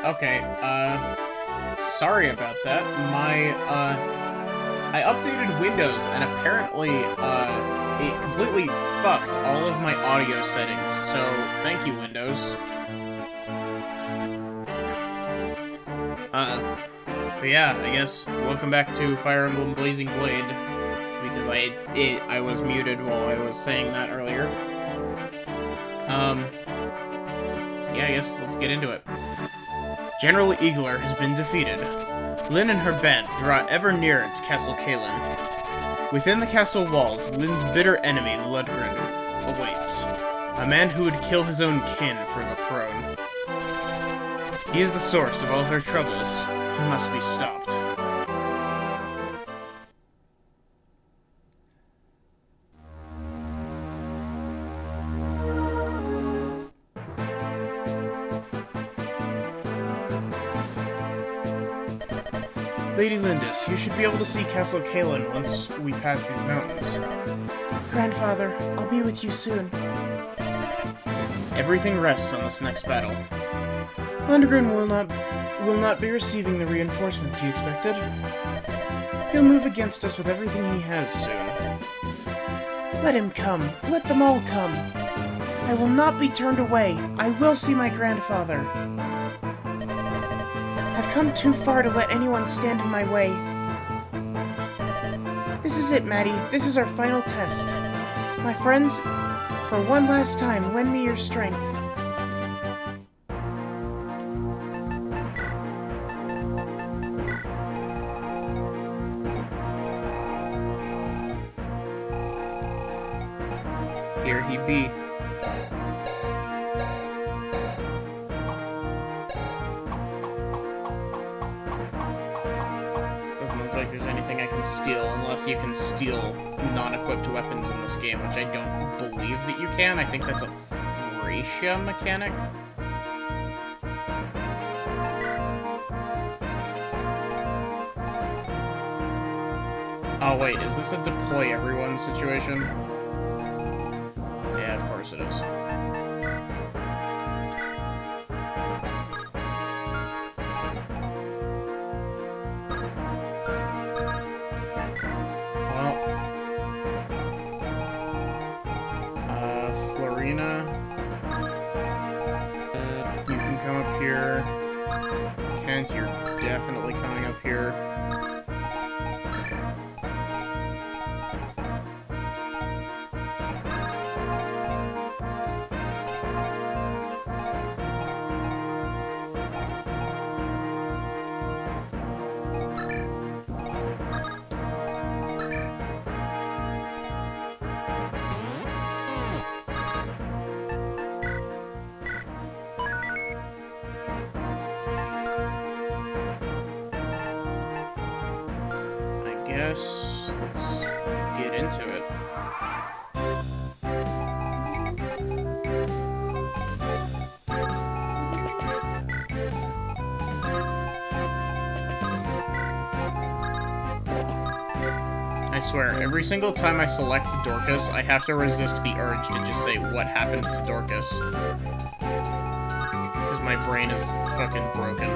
Okay, sorry about that. I updated Windows, and apparently, it completely fucked all of my audio settings, so thank you, Windows. But yeah, I guess, welcome back to Fire Emblem Blazing Blade, because I was muted while I was saying that earlier. Yeah, I guess let's get into it. General Eagler has been defeated. Lyn and her band draw ever nearer to Castle Kalen. Within the castle walls, Lyn's bitter enemy, Ludgren, awaits. A man who would kill his own kin for the throne. He is the source of all her troubles. He must be stopped. Lady Lindis, you should be able to see Castle Kalen once we pass these mountains. Grandfather, I'll be with you soon. Everything rests on this next battle. Lundgren will not be receiving the reinforcements he expected. He'll move against us with everything he has soon. Let him come. Let them all come. I will not be turned away. I will see my grandfather. I've come too far to let anyone stand in my way. This is it, Maddie. This is our final test. My friends, for one last time, lend me your strength. Here he be. Doesn't look like there's anything I can steal, unless you can steal non-equipped weapons in this game, which I don't believe that you can. I think that's a Thracia mechanic. Oh wait, is this a deploy everyone situation? Yeah, of course it is. Well, Florina, you can come up here. Kent, you're definitely coming up here. Guess let's get into it. I swear, every single time I select Dorcas, I have to resist the urge to just say, what happened to Dorcas? Because my brain is fucking broken.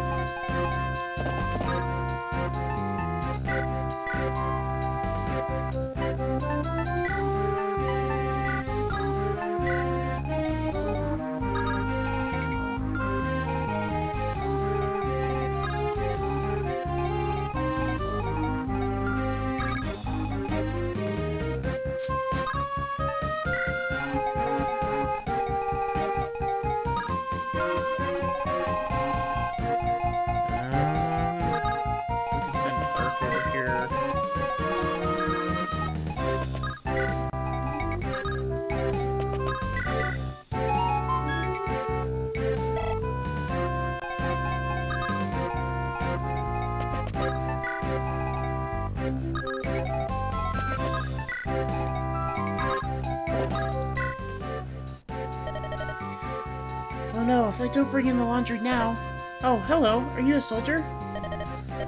Oh no, if I don't bring in the laundry now... Oh, hello, are you a soldier?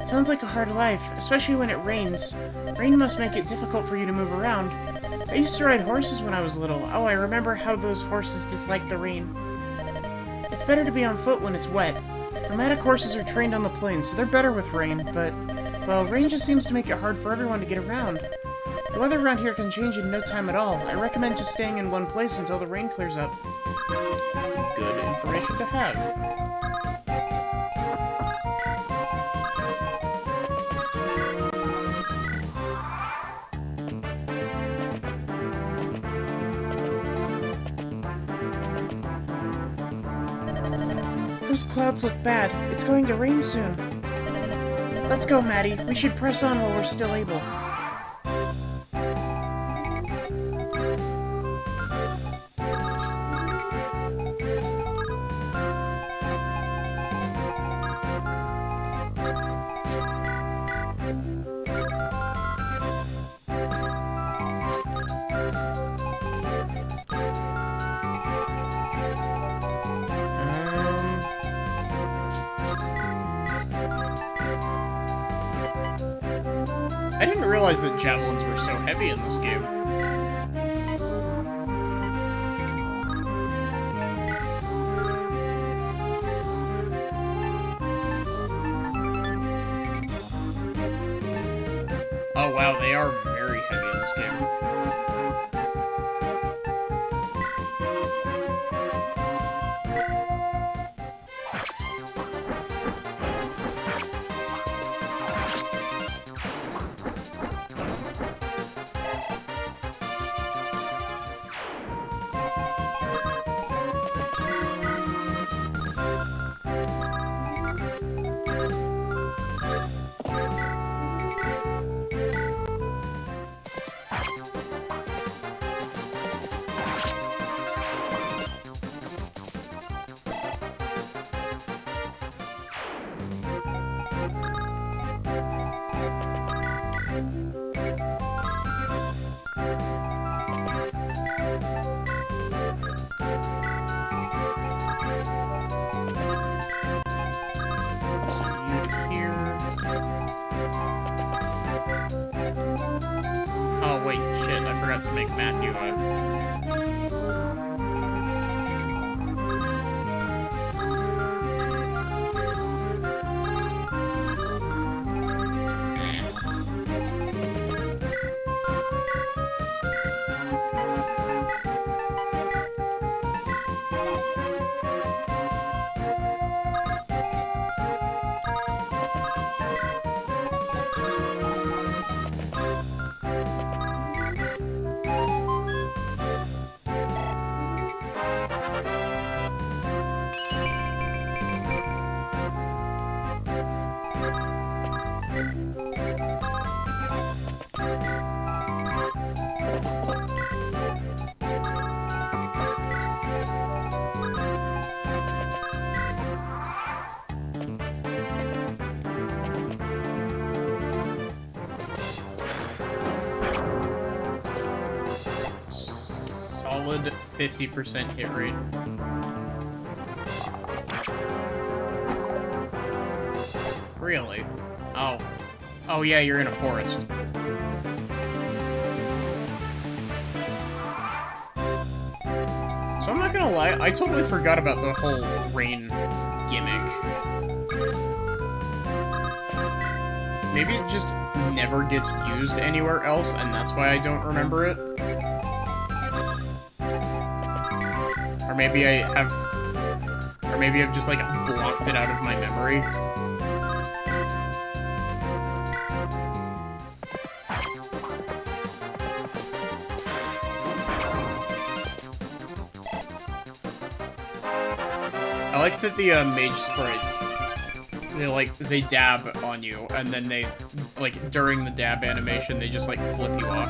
Sounds like a hard life, especially when it rains. Rain must make it difficult for you to move around. I used to ride horses when I was little. Oh, I remember how those horses dislike the rain. It's better to be on foot when it's wet. Nomadic horses are trained on the plains, so they're better with rain, but, well, rain just seems to make it hard for everyone to get around. The weather around here can change in no time at all. I recommend just staying in one place until the rain clears up. Good information to have. Those clouds look bad. It's going to rain soon. Let's go, Maddie. We should press on while we're still able. I didn't realize that javelins were so heavy in this game. Oh wow, they are very heavy in this game. Oh wait, shit, I forgot to make Matthew solid 50% hit rate. Really? Oh. Oh yeah, you're in a forest. So I'm not gonna lie, I totally forgot about the whole rain gimmick. Maybe it just never gets used anywhere else, and that's why I don't remember it. Or maybe I've just, like, blocked it out of my memory. I like that the mage sprites, they dab on you, and then they, like, during the dab animation, they just, like, flip you off.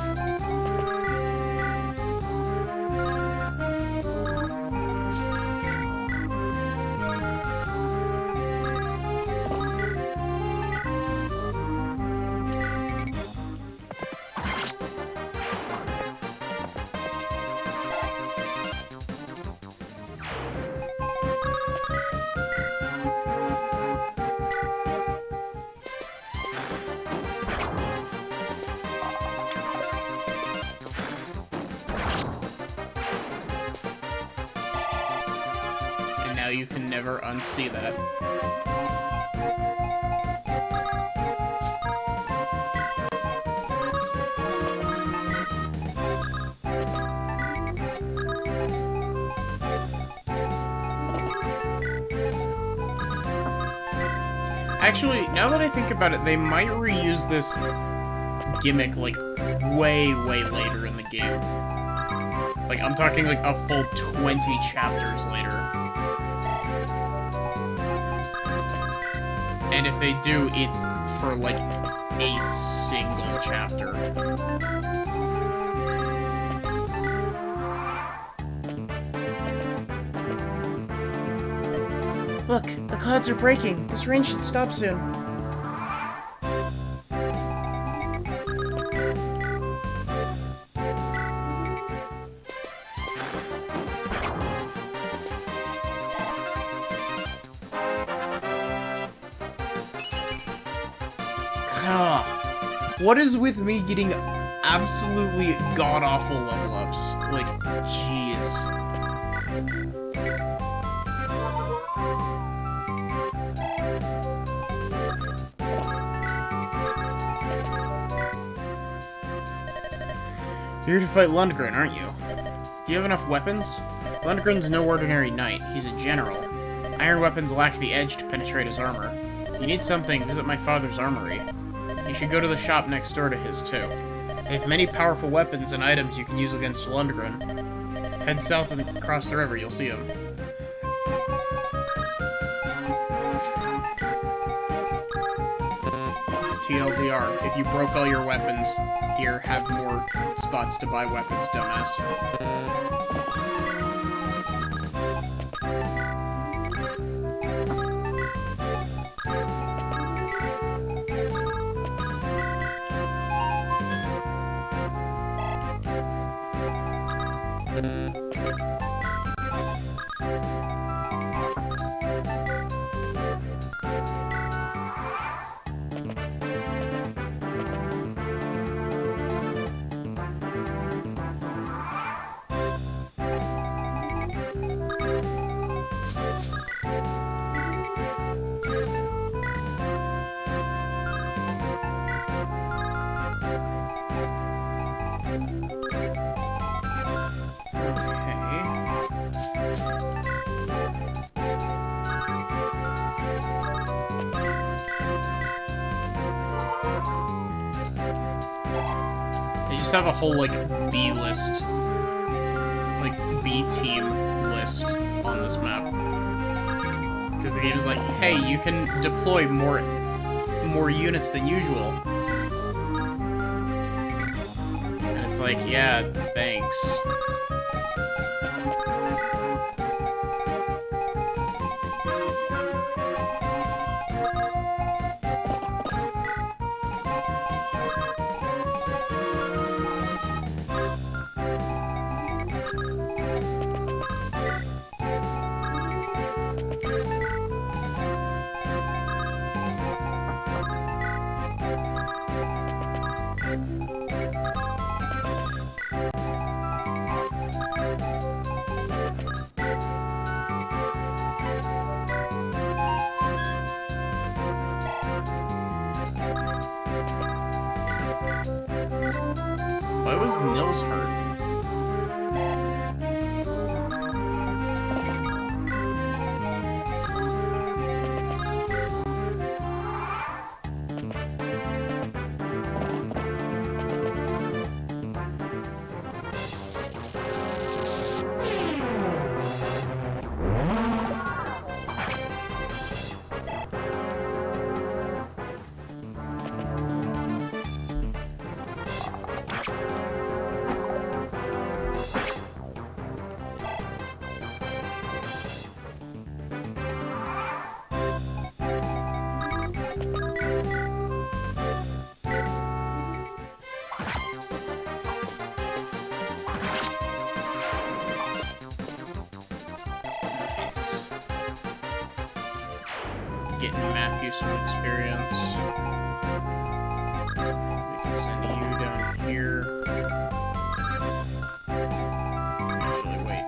you can never unsee that. Actually, now that I think about it, they might reuse this gimmick, like, way, way later in the game. Like, I'm talking, like, a full 20 chapters later. And if they do, it's for, like, a single chapter. Look, the clouds are breaking. This rain should stop soon. What is with me getting absolutely god-awful level-ups? Like, jeez. You're here to fight Lundgren, aren't you? Do you have enough weapons? Lundgren's no ordinary knight. He's a general. Iron weapons lack the edge to penetrate his armor. If you need something, visit my father's armory. You should go to the shop next door to his, too. They have many powerful weapons and items you can use against Lundgren. Head south and across the river, you'll see him. TLDR, if you broke all your weapons, here, have more spots to buy weapons, dumbass. Have a whole, like, B-list, like, B-team list on this map. Because the game is like, hey, you can deploy more units than usual. And it's like, yeah, thanks. Why was Nils hurt? Getting Matthew some experience. We can send you down here. Actually, wait.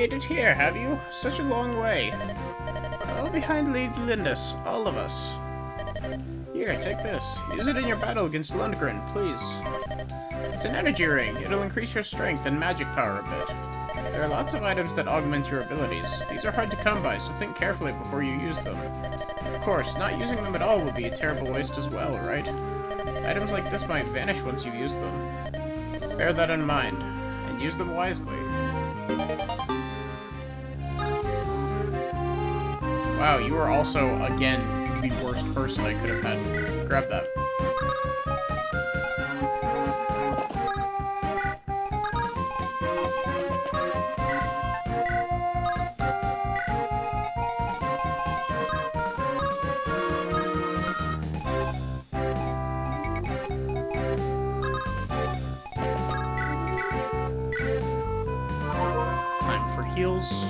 made it here, have you? Such a long way. All behind Lady Lindis, all of us. Here, take this. Use it in your battle against Lundgren, please. It's an energy ring. It'll increase your strength and magic power a bit. There are lots of items that augment your abilities. These are hard to come by, so think carefully before you use them. Of course, not using them at all would be a terrible waste as well, right? Items like this might vanish once you've used them. Bear that in mind, and use them wisely. Wow, you are also, again, the worst person I could have had. Grab that. Time for heals.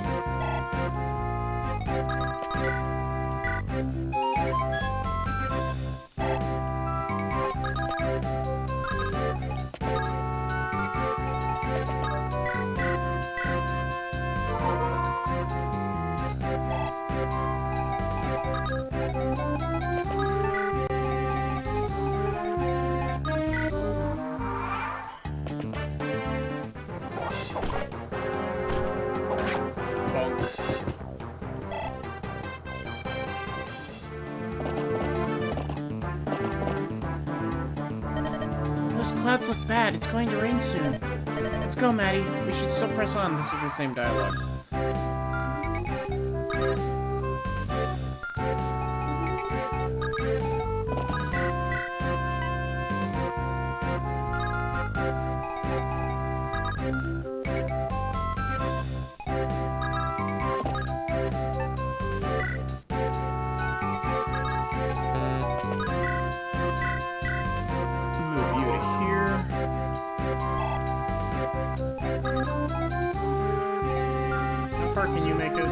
Those clouds look bad. It's going to rain soon. Let's go, Maddie. We should still press on. This is the same dialogue. Move you to here. How far can you make it?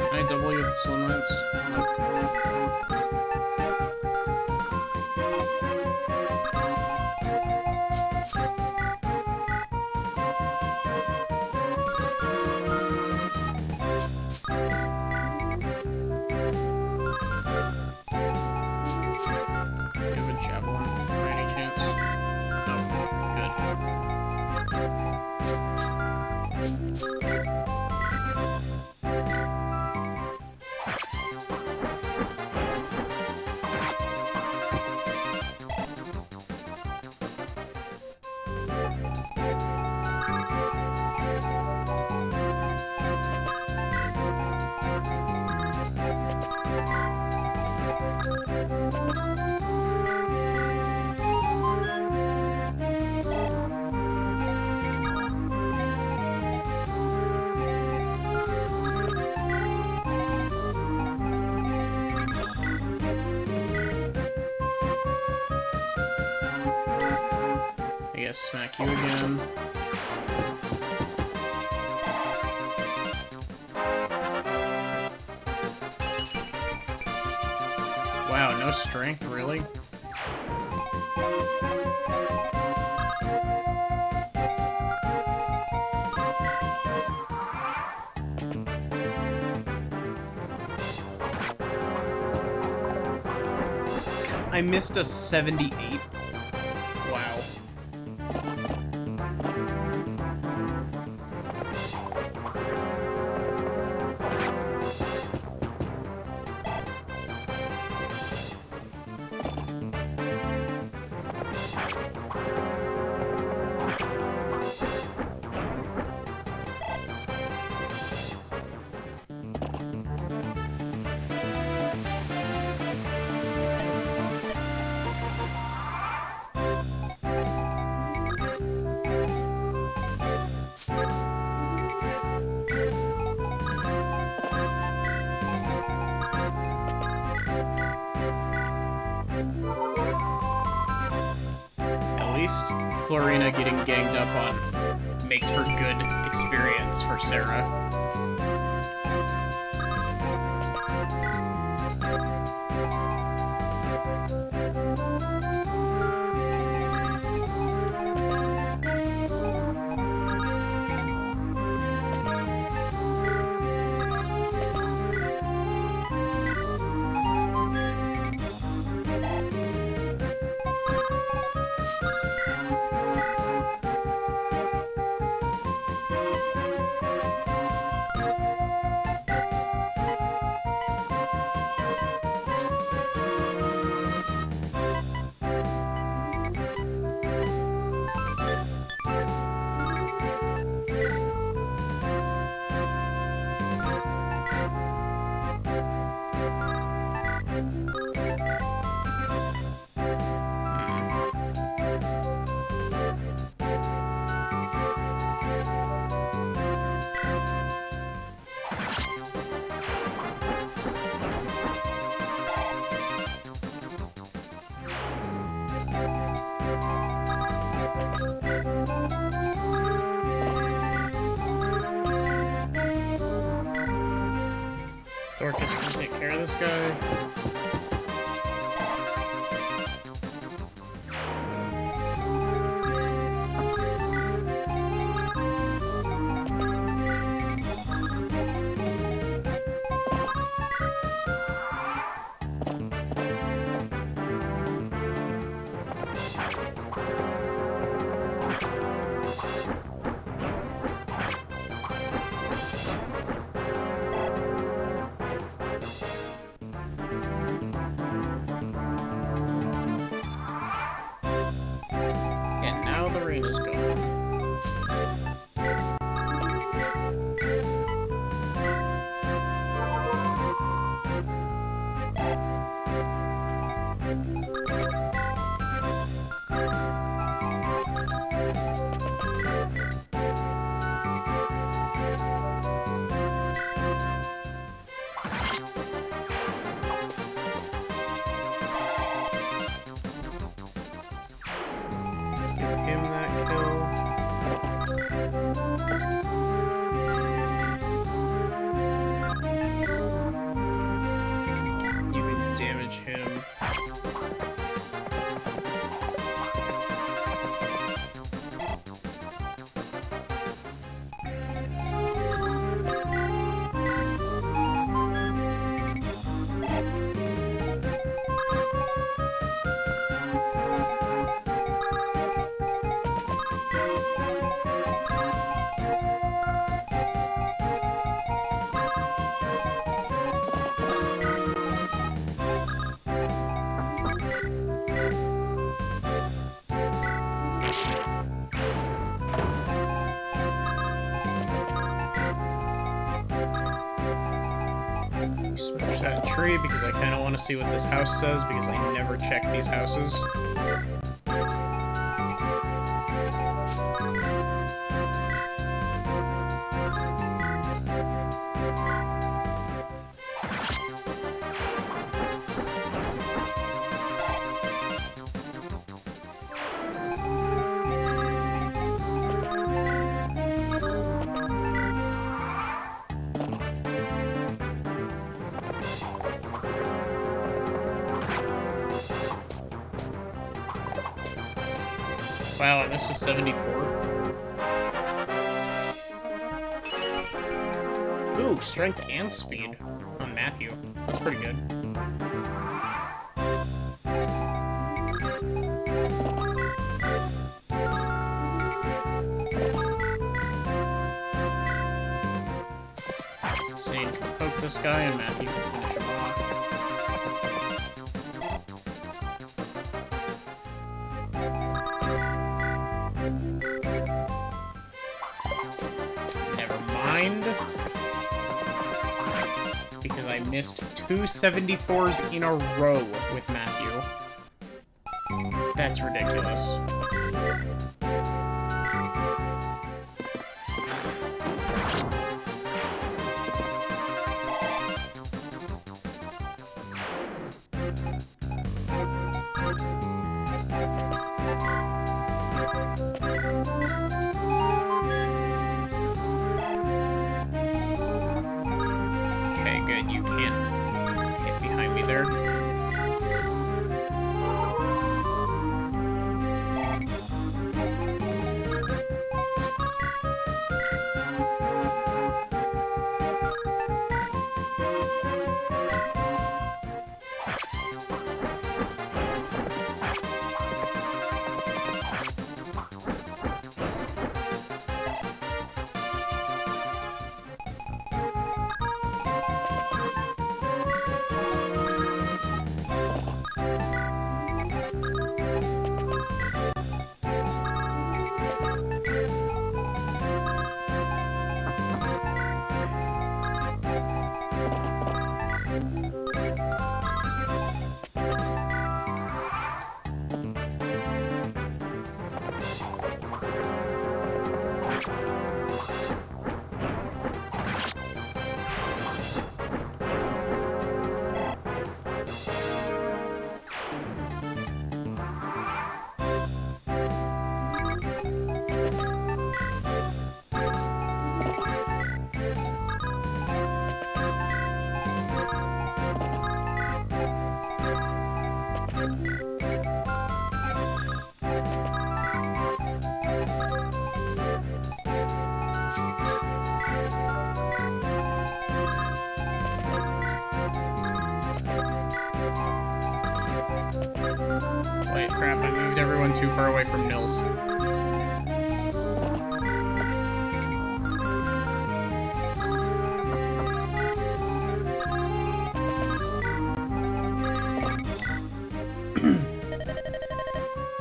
Can I double your swim lance? Do you have a javelin by any chance? No. I guess smack you again. Wow, no strength, really? I missed a 78. Wow. At least Florina getting ganged up on makes for good experience for Sarah. Dorcas can take care of this guy. And now the rain is gone. Give him that kill. You can damage him. Smash that tree because I kind of want to see what this house says because I never check these houses. Wow, I missed a 74. Ooh, strength and speed on Matthew. That's pretty good. Zane can poke this guy and Matthew can finish him off. Never mind. Because I missed two 74s in a row with Matthew. That's ridiculous. Okay, good. You can't get behind me there. everyone too far away from Nils.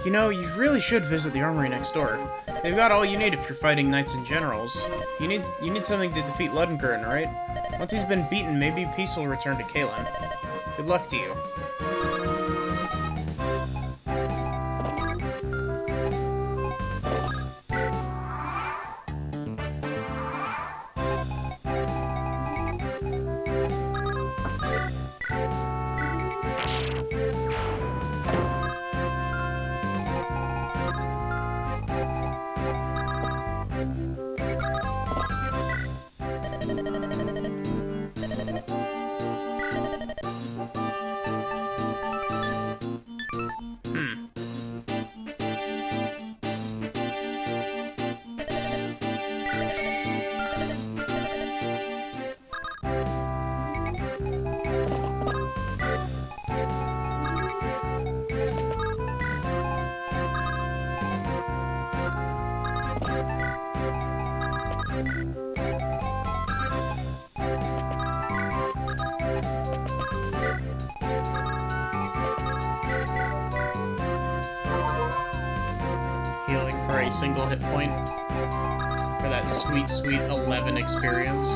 You know, you really should visit the armory next door. They've got all you need if you're fighting knights and generals. You need something to defeat Ludengren, right? Once he's been beaten, maybe peace will return to Kalen. Good luck to you. Healing for a single hit point. For that sweet, sweet 11 experience.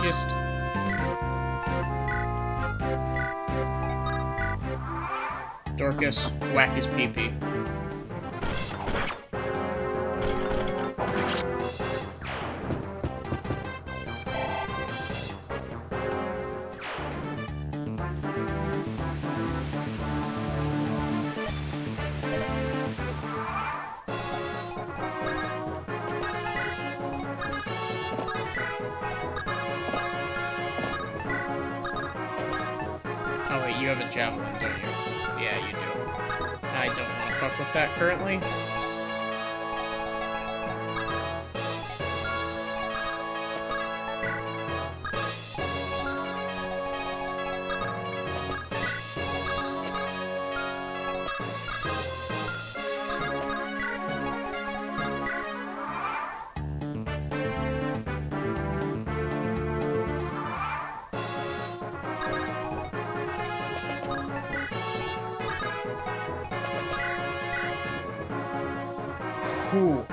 Just Dorcas, whack his pee-pee. Oh wait, you have a javelin, don't you? Yeah, you do. I don't want to fuck with that currently. Whew.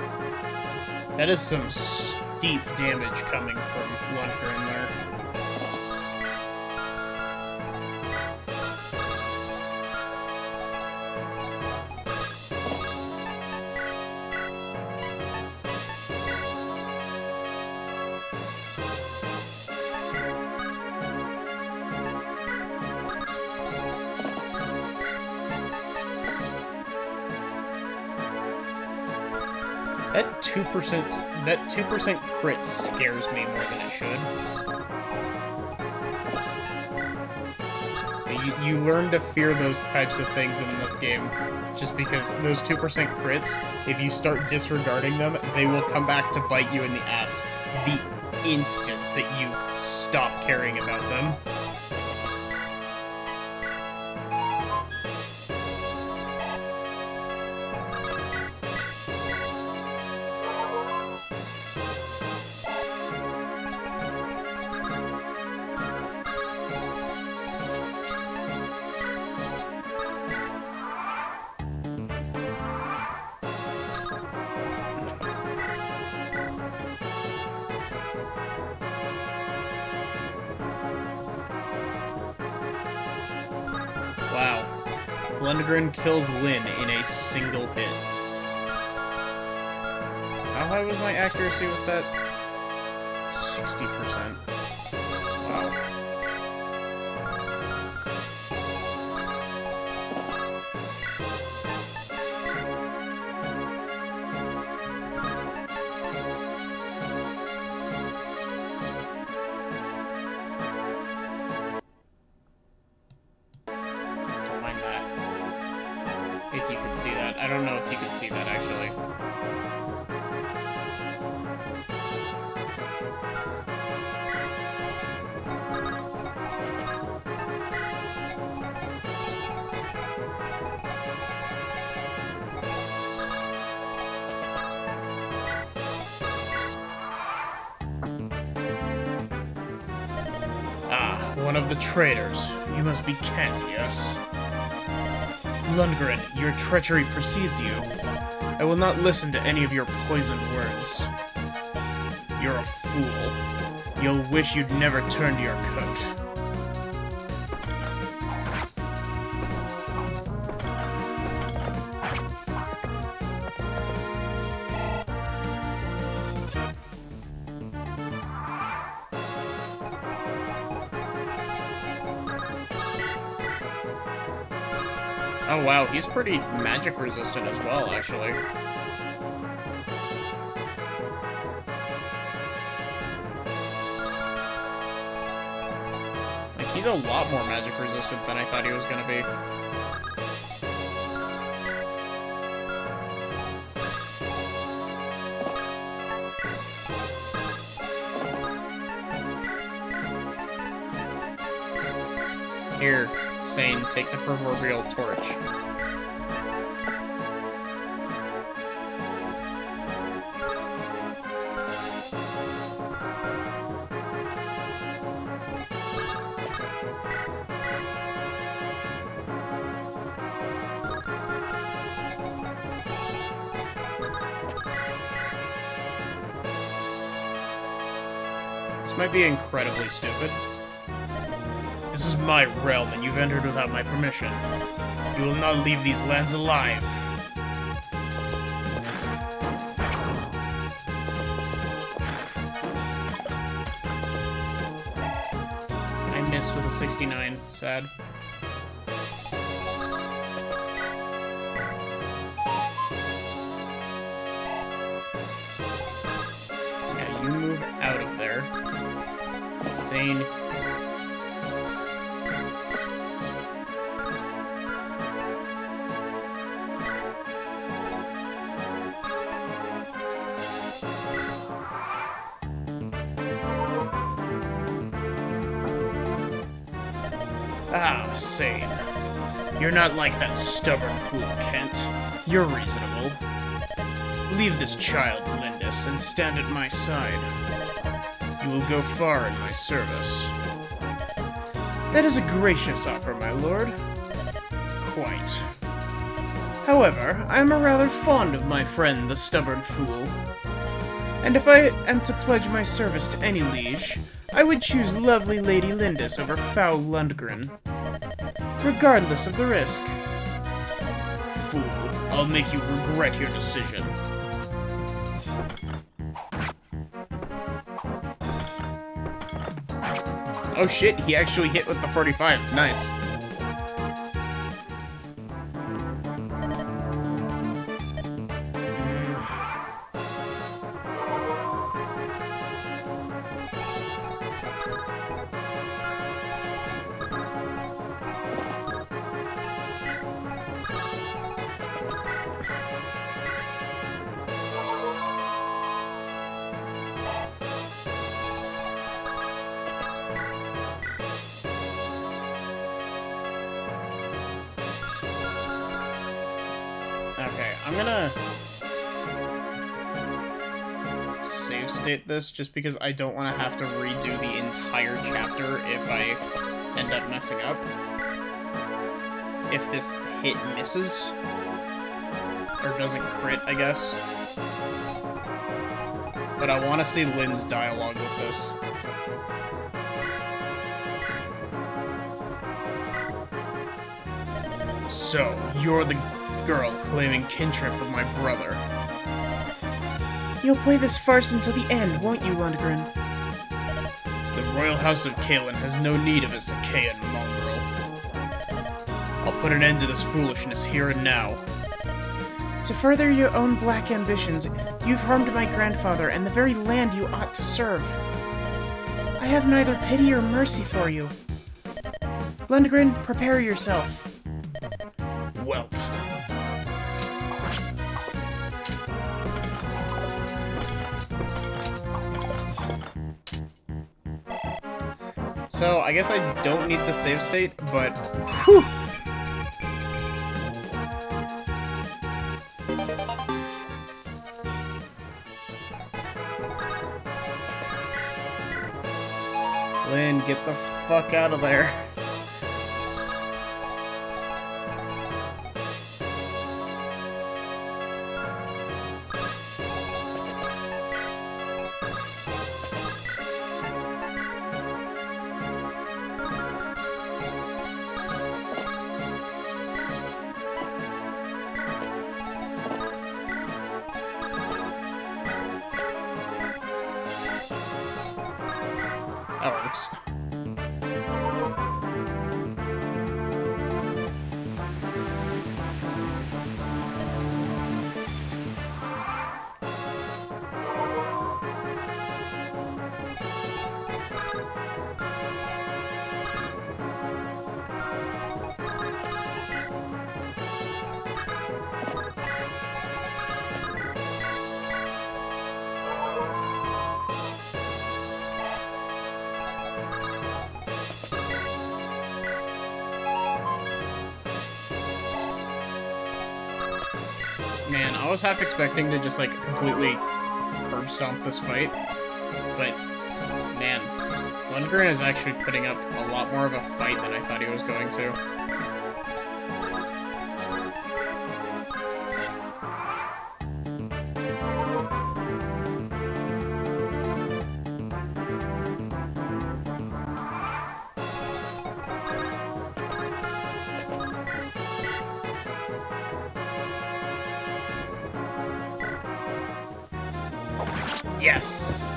That is some steep damage coming from Ludengren there. That 2% crit scares me more than it should. You learn to fear those types of things in this game, just because those 2% crits, if you start disregarding them, they will come back to bite you in the ass the instant that you stop caring about them. Wow. Ludengren kills Lyn in a single hit. How high was my accuracy with that? 60%. I don't know if you can see that, actually. Ah, one of the traitors. You must be Kent, yes? Lundgren, your treachery precedes you. I will not listen to any of your poisoned words. You're a fool. You'll wish you'd never turned your coat. Oh wow, he's pretty magic resistant as well, actually. Like, he's a lot more magic resistant than I thought he was gonna be. Here, Sane, take the proverbial torch. This might be incredibly stupid. This is my realm, and you've entered without my permission. You will not leave these lands alive. I missed with a 69. Sad. Yeah, you move out of there. Sane. Ah, Sane. You're not like that stubborn fool, Kent. You're reasonable. Leave this child, Lindis, and stand at my side. You will go far in my service. That is a gracious offer, my lord. Quite. However, I am rather fond of my friend, the stubborn fool. And if I am to pledge my service to any liege, I would choose lovely Lady Lindis over foul Lundgren, regardless of the risk. Fool, I'll make you regret your decision. Oh shit, he actually hit with the 45. Nice. Okay, I'm gonna save state this just because I don't want to have to redo the entire chapter if I end up messing up. If this hit misses. Or doesn't crit, I guess. But I want to see Lynn's dialogue with this. So, you're the girl claiming kinship with my brother. You'll play this farce until the end, won't you, Lundgren? The Royal House of Kalen has no need of a Sakaean mongrel. I'll put an end to this foolishness here and now. To further your own black ambitions, you've harmed my grandfather and the very land you ought to serve. I have neither pity or mercy for you. Lundgren, prepare yourself. Welp. So, I guess I don't need the save state, but... Whew! Lynn, get the fuck out of there. That works. Man, I was half expecting to just, like, completely curb stomp this fight, but, man, Lundgren is actually putting up a lot more of a fight than I thought he was going to. Yes!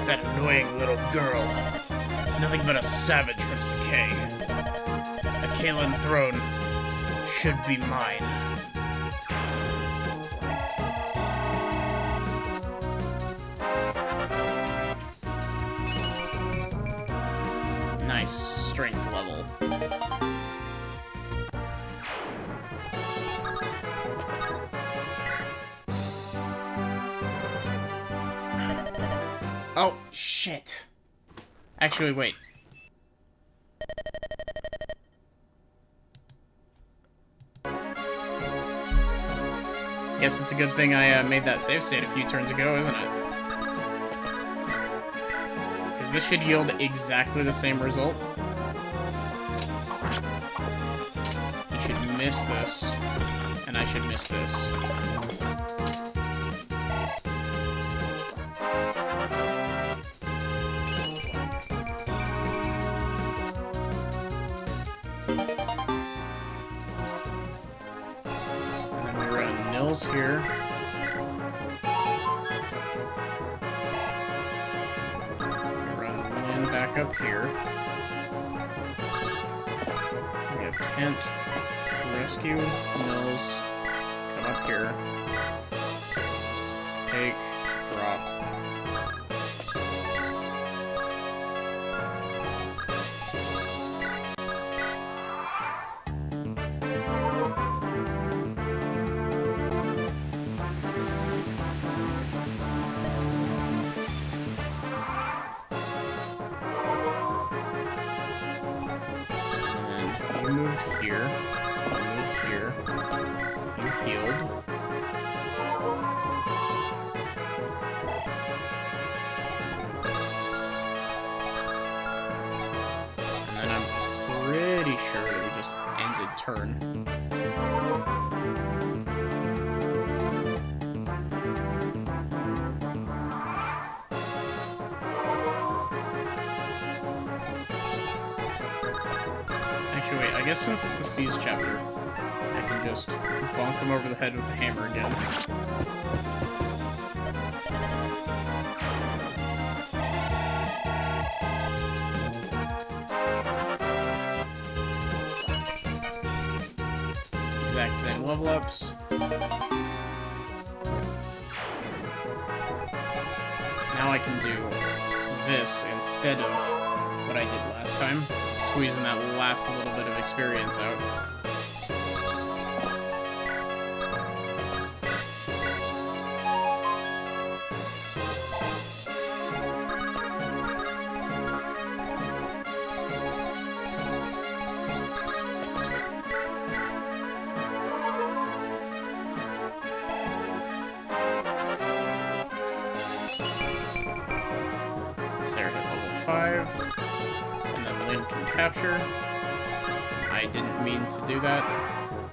That annoying little girl. Nothing but a savage from Sakei. The Kalen throne should be mine. Nice strength level. Oh, shit. Actually, wait. Guess it's a good thing I made that save state a few turns ago, isn't it? Because this should yield exactly the same result. You should miss this, and I should miss this. Here. Run Lynn back up here. We have Kent, rescue Mills, come up here, take, drop. Turn. Actually, wait, I guess since it's a Seize chapter, I can just bonk him over the head with the hammer again. Exact same level ups. Now I can do this instead of what I did last time, squeezing that last little bit of experience out. survive. And then Lyn can capture. I didn't mean to do that.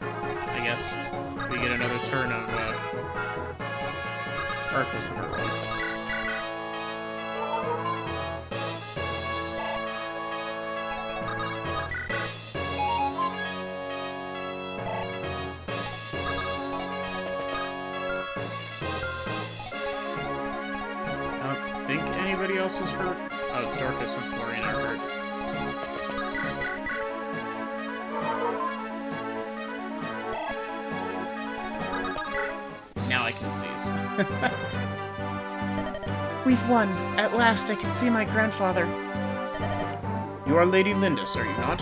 I guess we get another turn of, Arc was number 1. I don't think anybody else is hurt. Oh, Dorcas and Florian are hurt. Now I can seize. We've won. At last I can see my grandfather. You are Lady Lindis, are you not?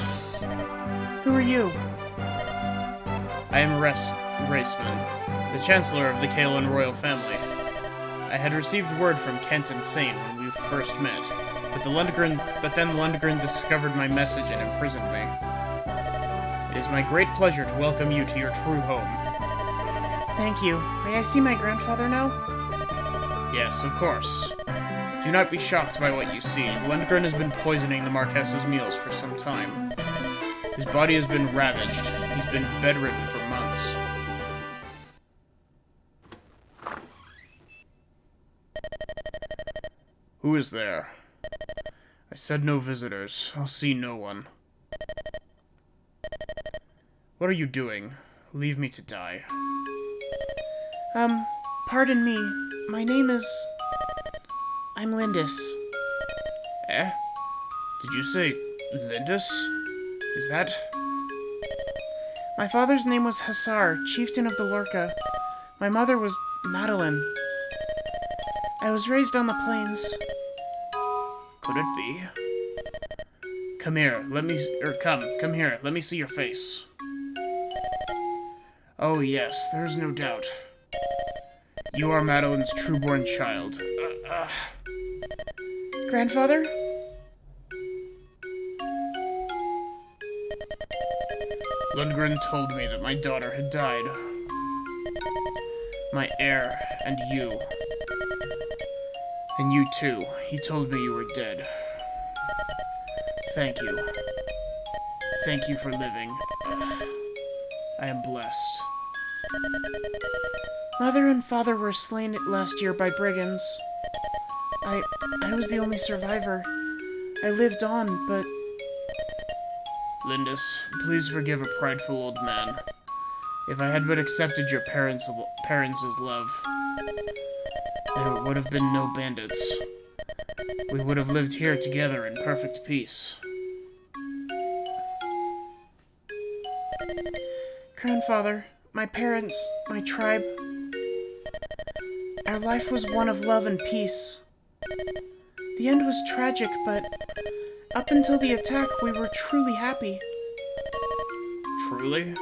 Who are you? I am Raceman, the Chancellor of the Caelan royal family. I had received word from Kent and Sane when we first met, but then Lundgren discovered my message and imprisoned me. It is my great pleasure to welcome you to your true home. Thank you. May I see my grandfather now? Yes, of course. Do not be shocked by what you see. Lundgren has been poisoning the Marquess's meals for some time. His body has been ravaged. He's been bedridden for months. Who is there? I said no visitors. I'll see no one. What are you doing? Leave me to die. Pardon me. My name is... I'm Lindis. Eh? Did you say Lindis? Is that... My father's name was Hassar, chieftain of the Lorca. My mother was Madeline. I was raised on the plains. Could it be? Come here, come here, let me see your face. Oh yes, there's no doubt. You are Madeline's true-born child. Grandfather? Lundgren told me that my daughter had died. My heir, and you. And you too. He told me you were dead. Thank you. Thank you for living. I am blessed. Mother and father were slain last year by brigands. I was the only survivor. I lived on, but... Lindis, please forgive a prideful old man. If I had but accepted your parents' love, there would have been no bandits. We would have lived here together in perfect peace. Grandfather, my parents, my tribe... Our life was one of love and peace. The end was tragic, but up until the attack, we were truly happy. Truly?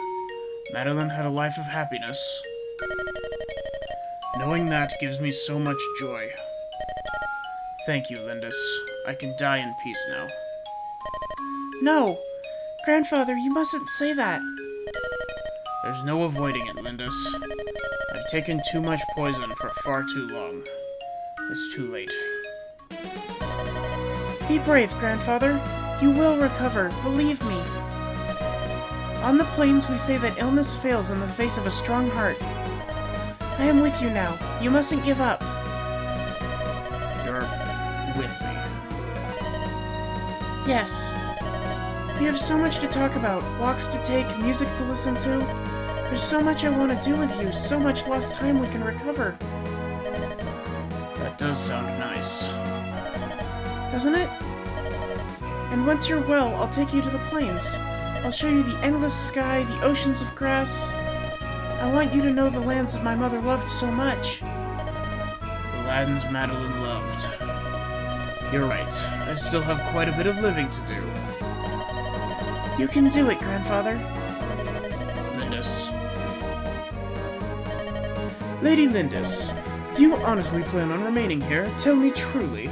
Madeline had a life of happiness. Knowing that gives me so much joy. Thank you, Lindis. I can die in peace now. No! Grandfather, you mustn't say that. There's no avoiding it, Lindis. I've taken too much poison for far too long. It's too late. Be brave, Grandfather. You will recover, believe me. On the plains, we say that illness fails in the face of a strong heart. I am with you now. You mustn't give up. You're with me. Yes. We have so much to talk about, walks to take, music to listen to. There's so much I want to do with you, so much lost time we can recover. That does sound nice. Doesn't it? And once you're well, I'll take you to the plains. I'll show you the endless sky, the oceans of grass. I want you to know the lands that my mother loved so much. The lands Madeline loved. You're right. I still have quite a bit of living to do. You can do it, Grandfather. Lindis. Lady Lindis, do you honestly plan on remaining here? Tell me truly.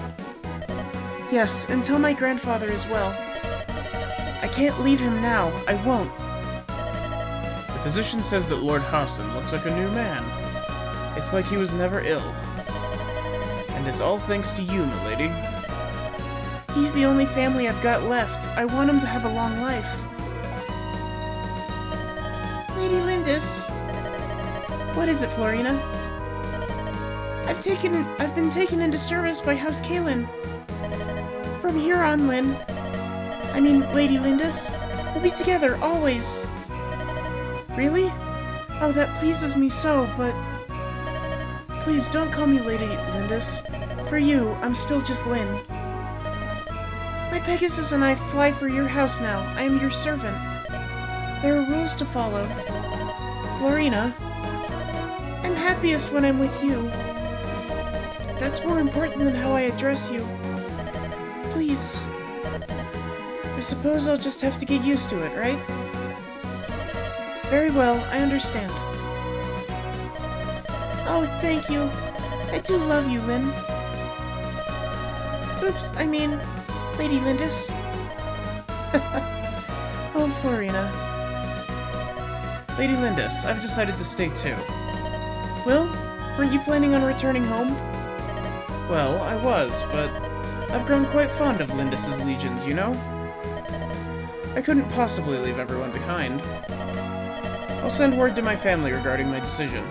Yes, until my grandfather is well. I can't leave him now. I won't. The physician says that Lord Hassan looks like a new man. It's like he was never ill. And it's all thanks to you, milady. He's the only family I've got left. I want him to have a long life. Lady Lindis. What is it, Florina? I've been taken into service by House Kaelin. From here on, Lady Lindis, we'll be together, always. Really? Oh, that pleases me so, but... Please, don't call me Lady Lindis. For you, I'm still just Lynn. My Pegasus and I fly for your house now. I am your servant. There are rules to follow. Florina, I'm happiest when I'm with you. That's more important than how I address you. Please. I suppose I'll just have to get used to it, right? Very well, I understand. Oh, thank you. I do love you, Lynn. Oops, Lady Lindis. Oh, Florina. Lady Lindis, I've decided to stay too. Will, weren't you planning on returning home? Well, I was, but I've grown quite fond of Lindis's legions, you know? I couldn't possibly leave everyone behind. I'll send word to my family regarding my decision.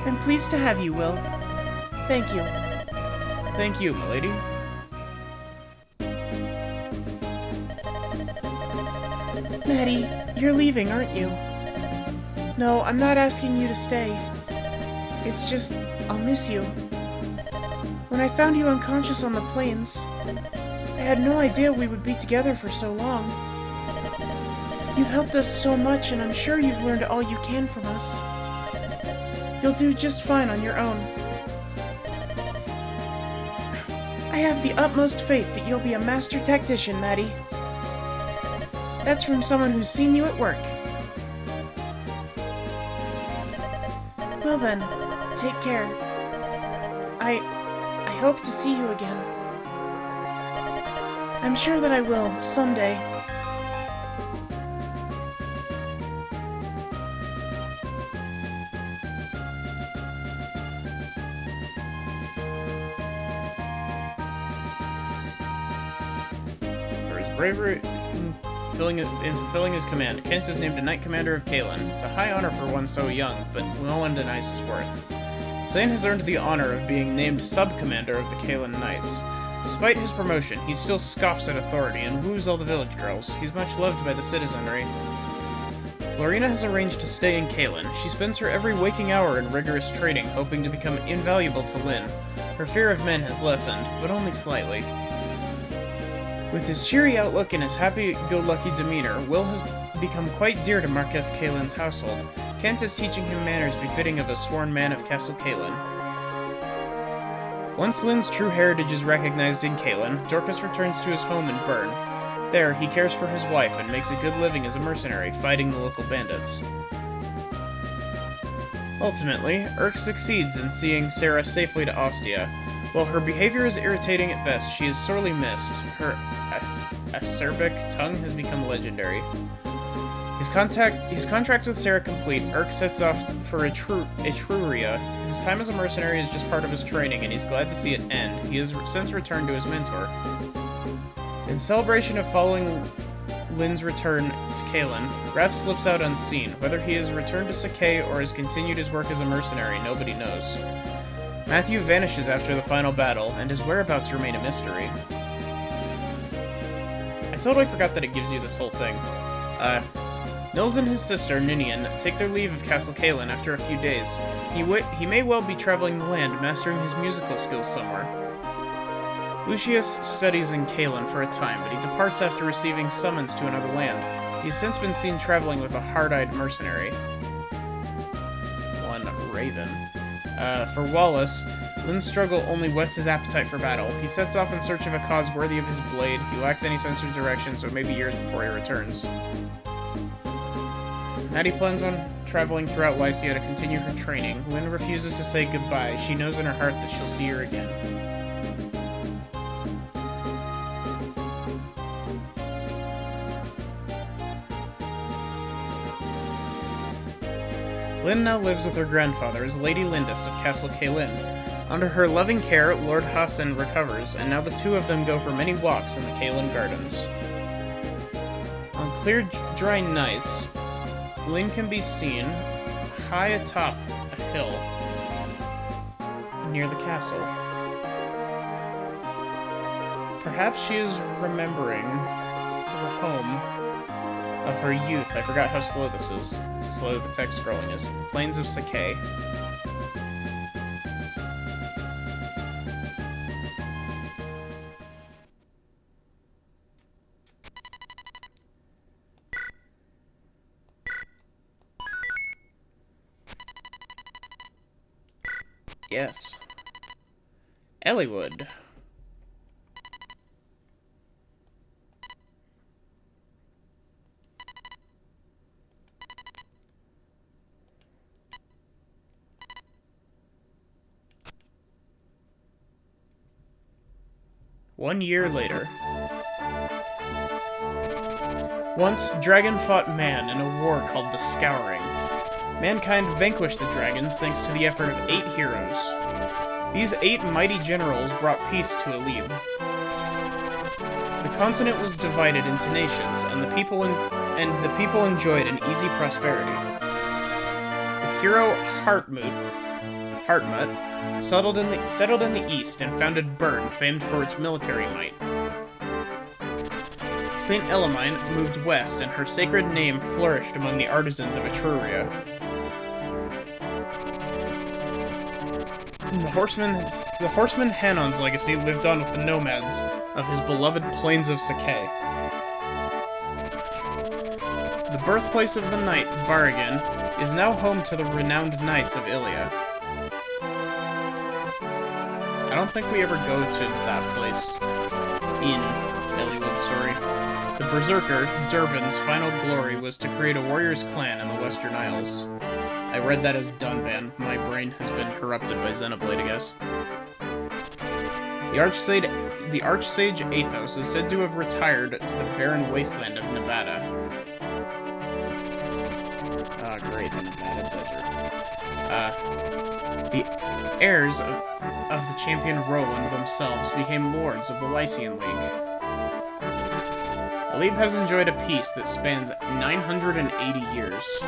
I'm pleased to have you, Will. Thank you. Thank you, milady. Maddie, you're leaving, aren't you? No, I'm not asking you to stay. It's just, I'll miss you. When I found you unconscious on the plains, I had no idea we would be together for so long. You've helped us so much, and I'm sure you've learned all you can from us. You'll do just fine on your own. I have the utmost faith that you'll be a master tactician, Maddie. That's from someone who's seen you at work. Well then, take care. I hope to see you again. I'm sure that I will, someday. For his bravery in fulfilling his command, Kent is named a Knight Commander of Kaelin. It's a high honor for one so young, but no one denies his worth. Zane has earned the honor of being named Sub-Commander of the Kaelin Knights. Despite his promotion, he still scoffs at authority and woos all the village girls. He's much loved by the citizenry. Florina has arranged to stay in Kaelin. She spends her every waking hour in rigorous training, hoping to become invaluable to Lynn. Her fear of men has lessened, but only slightly. With his cheery outlook and his happy-go-lucky demeanor, Will has become quite dear to Marquess Kaelin's household. Kent is teaching him manners befitting of a sworn man of Castle Kaelin. Once Lynn's true heritage is recognized in Kaelin, Dorcas returns to his home in Bern. There, he cares for his wife and makes a good living as a mercenary, fighting the local bandits. Ultimately, Urk succeeds in seeing Sarah safely to Ostia. While her behavior is irritating at best, she is sorely missed. Her acerbic tongue has become legendary. His contract with Sarah complete, Urk sets off for Etruria. His time as a mercenary is just part of his training, and he's glad to see it end. He has since returned to his mentor. In celebration of following Lynn's return to Kaelin, Wrath slips out unseen. Whether he has returned to Sakai or has continued his work as a mercenary, nobody knows. Matthew vanishes after the final battle, and his whereabouts remain a mystery. I totally forgot that it gives you this whole thing. Nils and his sister, Ninian, take their leave of Castle Kaelin after a few days. He may well be traveling the land, mastering his musical skills somewhere. Lucius studies in Kaelin for a time, but he departs after receiving summons to another land. He's since been seen traveling with a hard-eyed mercenary. One Raven. For Wallace, Lynn's struggle only whets his appetite for battle. He sets off in search of a cause worthy of his blade. He lacks any sense of direction, so it may be years before he returns. Maddie plans on traveling throughout Lycia to continue her training. Lynn refuses to say goodbye. She knows in her heart that she'll see her again. Lynn now lives with her grandfather as Lady Lindis of Castle Kaelin. Under her loving care, Lord Hassan recovers, and now the two of them go for many walks in the Kalen Gardens. On clear, dry nights, Lynn can be seen high atop a hill near the castle. Perhaps she is remembering her home of her youth. I forgot how slow this is. Slow the text scrolling is. Plains of Sakai. Yes. Eliwood. One year later. Once, dragon fought man in a war called the Scouring. Mankind vanquished the dragons thanks to the effort of 8 heroes. These 8 mighty generals brought peace to Eliwood. The continent was divided into nations, and the people enjoyed an easy prosperity. The hero Hartmut settled in the east and founded Bern, famed for its military might. Saint Elamine moved west, and her sacred name flourished among the artisans of Etruria. The horseman Hanon's legacy lived on with the nomads of his beloved plains of Sakai. The birthplace of the knight, Baragan, is now home to the renowned knights of Ilia. I don't think we ever go to that place in Eliwood's story. The Berserker, Durban's final glory was to create a warrior's clan in the Western Isles. I read that as Dunban. My brain has been corrupted by Xenoblade, I guess. The Archsage Athos is said to have retired to the barren wasteland of Nevada. Ah, great, the Nevada desert. The heirs of the champion Roland themselves became lords of the Lycian League. Eliwood has enjoyed a peace that spans 980 years.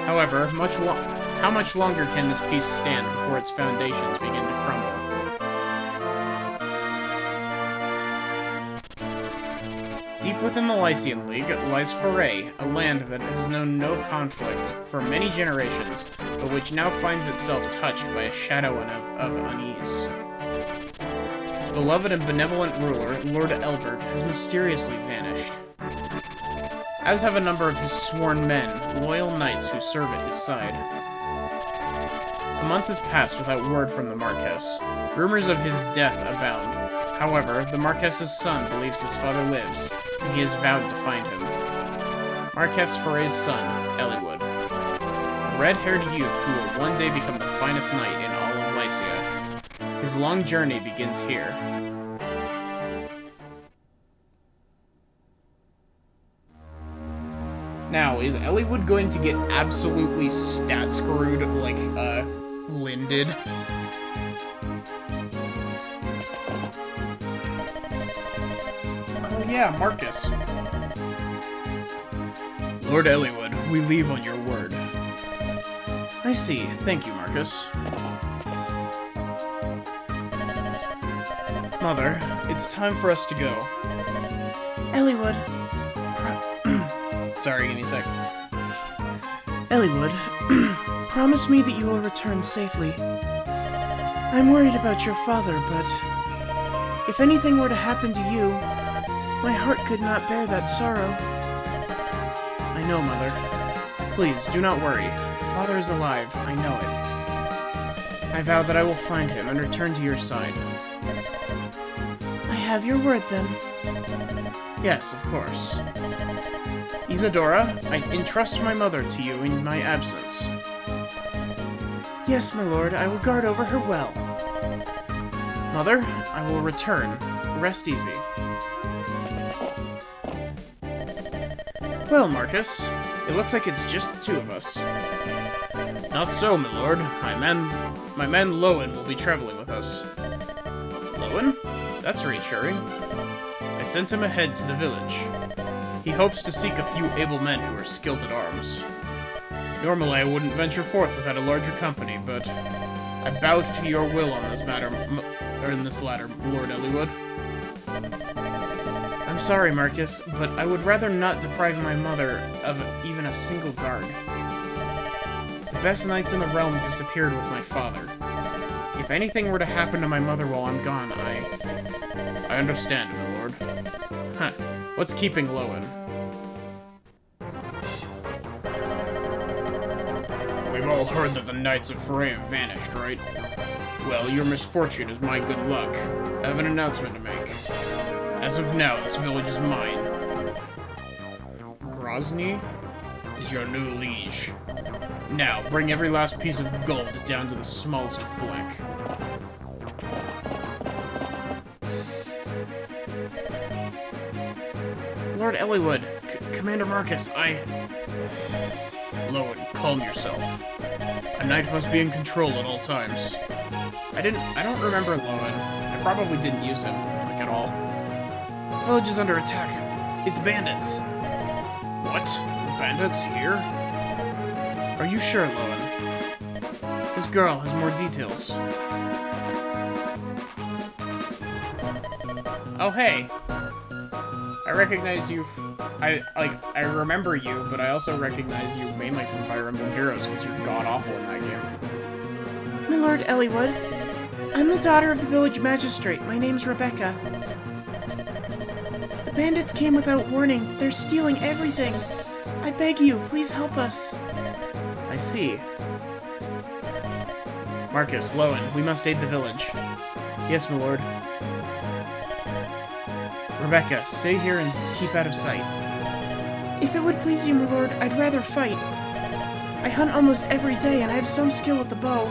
However, how much longer can this peace stand before its foundations begin to crumble? Deep within the Lycian League lies Foray, a land that has known no conflict for many generations, but which now finds itself touched by a shadow of unease. Its beloved and benevolent ruler, Lord Elbert, has mysteriously vanished, as have a number of his sworn men, loyal knights who serve at his side. A month has passed without word from the Marquess. Rumors of his death abound. However, the Marquess's son believes his father lives, and he has vowed to find him. Marquess Foray's son, Eliwood. A red-haired youth who will one day become the finest knight in all of Lycia. His long journey begins here. Now, is Eliwood going to get absolutely stat-screwed like, Lynn did? Oh yeah, Marcus. Lord Eliwood, we leave on your word. I see. Thank you, Marcus. Mother, it's time for us to go. Eliwood. Sorry, give me a sec. Eliwood, promise me that you will return safely. I'm worried about your father, but if anything were to happen to you, my heart could not bear that sorrow. I know, Mother. Please, do not worry. Father is alive, I know it. I vow that I will find him and return to your side. I have your word, then. Yes, of course. Isadora, I entrust my mother to you in my absence. Yes, my lord, I will guard over her well. Mother, I will return. Rest easy. Well, Marcus, it looks like it's just the two of us. Not so, my lord. My man Lowen will be traveling with us. Lowen? That's reassuring. I sent him ahead to the village. He hopes to seek a few able men who are skilled at arms. Normally, I wouldn't venture forth without a larger company, but I bow to your will on this matter, in this latter, Lord Eliwood. I'm sorry, Marcus, but I would rather not deprive my mother of even a single guard. The best knights in the realm disappeared with my father. If anything were to happen to my mother while I'm gone, I understand, my lord. Huh. What's keeping Lowen? We've all heard that the Knights of Foray have vanished, right? Well, your misfortune is my good luck. I have an announcement to make. As of now, this village is mine. Grozny is your new liege. Now, bring every last piece of gold down to the smallest fleck. Lord Eliwood, Commander Marcus, Lowen, calm yourself. A knight must be in control at all times. I don't remember Lowen. I probably didn't use him, like, at all. The village is under attack. It's bandits. What? Bandits here? Are you sure, Lowen? This girl has more details. Oh, hey. I recognize you. I remember you, but I also recognize you mainly from Fire Emblem Heroes because you're god-awful in that game. My Lord Eliwood, I'm the daughter of the village magistrate. My name's Rebecca. The bandits came without warning. They're stealing everything. I beg you, please help us. I see. Marcus, Lowen, we must aid the village. Yes, my lord. Rebecca, stay here and keep out of sight. If it would please you, my lord, I'd rather fight. I hunt almost every day, and I have some skill with the bow.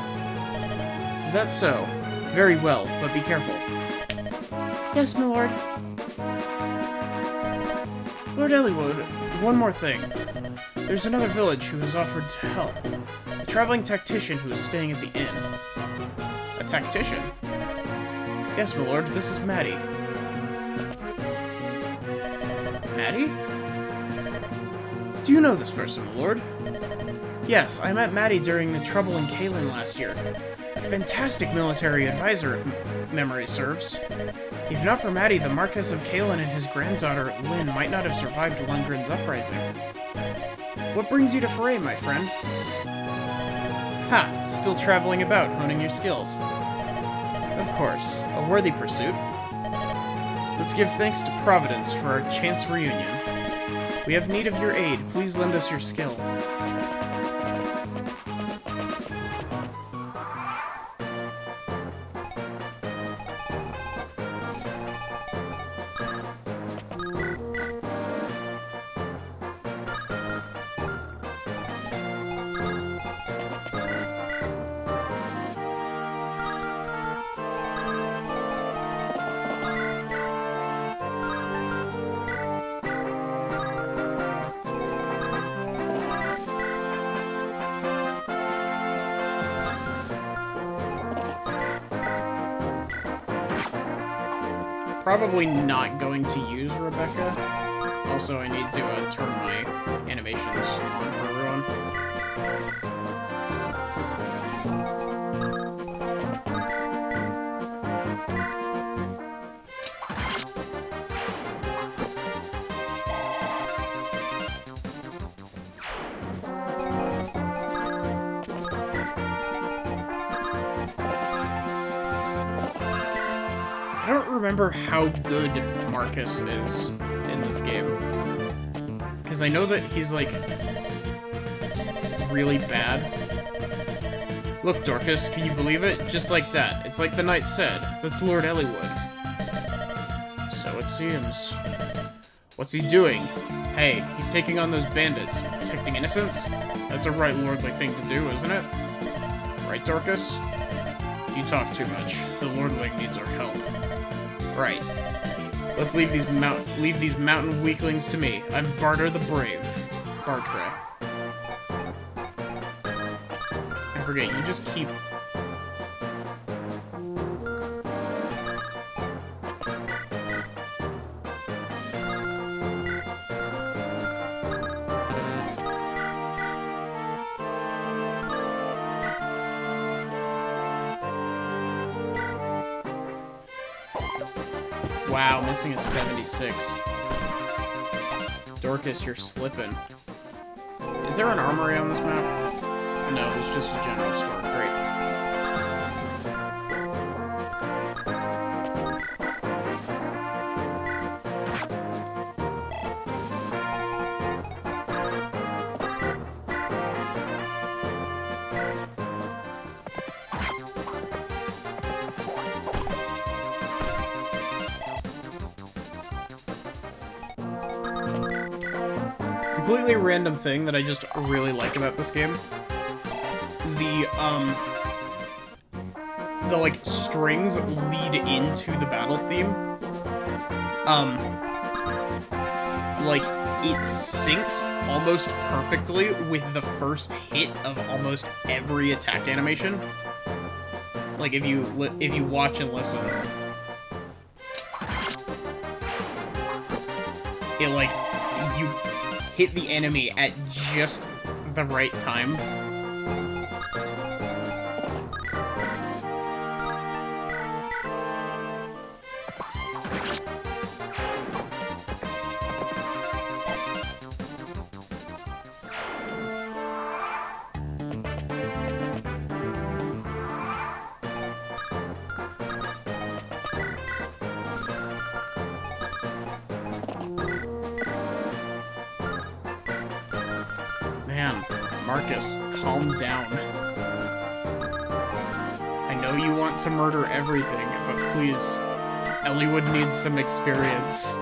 Is that so? Very well, but be careful. Yes, my lord. Lord Eliwood, one more thing. There's another village who has offered to help. A traveling tactician who is staying at the inn. A tactician? Yes, my lord, this is Maddie. Maddie? Do you know this person, my lord? Yes, I met Maddie during the trouble in Caelin last year. A fantastic military advisor, if memory serves. If not for Maddie, the Marquess of Caelin and his granddaughter, Lynn, might not have survived Lundgren's uprising. What brings you to Foray, my friend? Ha! Still traveling about, honing your skills. Of course, a worthy pursuit. Let's give thanks to Providence for our chance reunion. We have need of your aid. Please lend us your skill. Probably not going to use Rebecca. Also, I need to turn my animations on for everyone. I don't remember how good Marcus is in this game. Because I know that he's, like, really bad. Look, Dorcas, can you believe it? Just like that. It's like the knight said. That's Lord Eliwood. So it seems. What's he doing? Hey, he's taking on those bandits. Protecting innocents? That's a right lordly thing to do, isn't it? Right, Dorcas? You talk too much. The lordling needs our help. Right. Let's leave these mountain weaklings to me. I'm Barter the Brave. Bartre. forget, you just keep... Wow, missing a 76. Dorcas, you're slipping. Is there an armory on this map? No, it's just a general store. Great. Completely random thing that I just really like about this game. The like, strings lead into the battle theme. Like, it syncs almost perfectly with the first hit of almost every attack animation. Like, if you watch and listen. It, like, you hit the enemy at just the right time. Man, Marcus, calm down. I know you want to murder everything, but please, Eliwood needs some experience.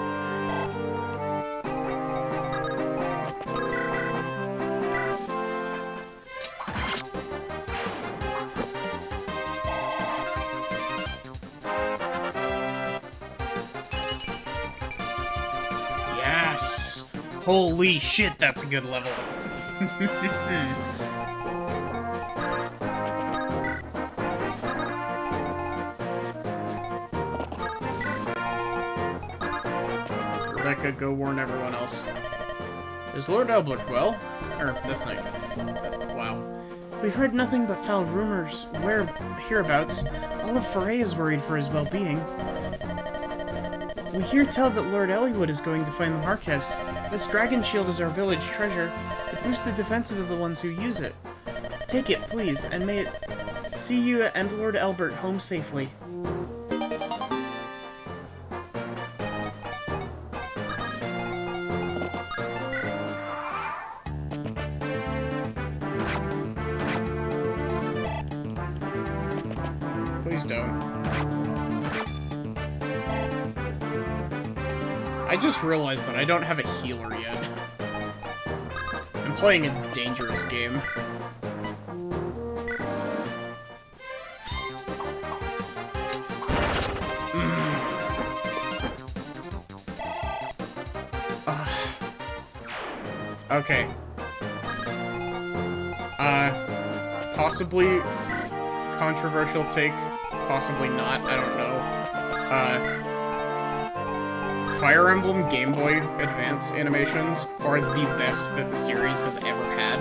Yes! Holy shit, that's a good level. Rebecca, go warn everyone else. Is Lord Elbert well? Or, this night. Wow. We've heard nothing but foul rumors. Hereabouts. All of Foray is worried for his well-being. We hear tell that Lord Eliwood is going to find the Marquess. This dragon shield is our village treasure. It boosts the defenses of the ones who use it. Take it, please, and may it see you and Lord Elbert home safely. Please don't. I just realized that I don't have a healer yet. I'm playing a dangerous game. Okay. Possibly controversial take, possibly not, I don't know. Fire Emblem Game Boy Advance animations are the best that the series has ever had.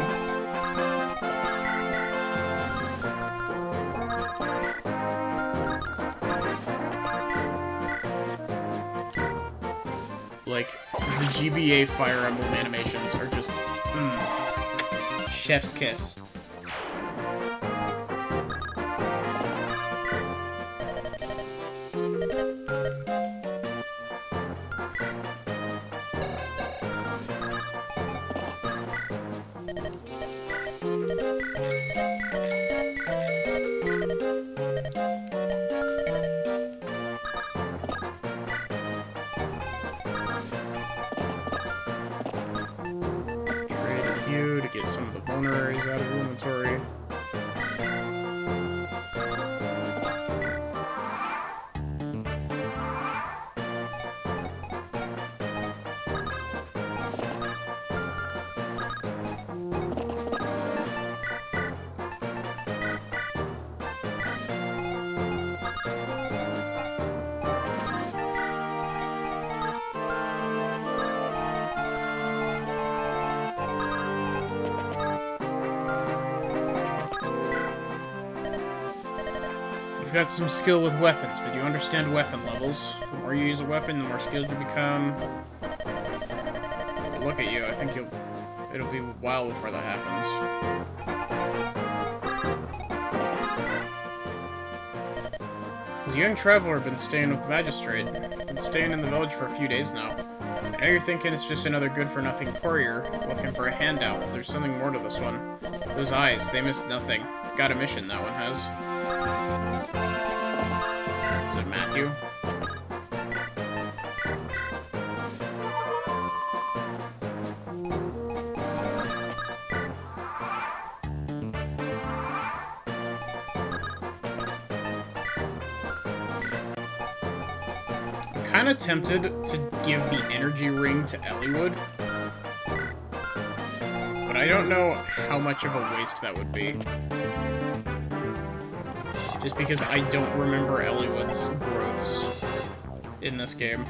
Like, the GBA Fire Emblem animations are just, chef's kiss. To get some of the vulneraries out of inventory. got some skill with weapons, but you understand weapon levels. The more you use a weapon, the more skilled you become. But look at you, I think it'll be a while before that happens. As a young traveler, been staying with the magistrate. Been staying in the village for a few days now. I know you're thinking it's just another good-for-nothing courier looking for a handout, but there's something more to this one. Those eyes, they missed nothing. Got a mission, that one has. Is it Matthew? I'm kind of tempted to give the energy ring to Eliwood, but I don't know how much of a waste that would be. Just because I don't remember Eliwood's growths in this game.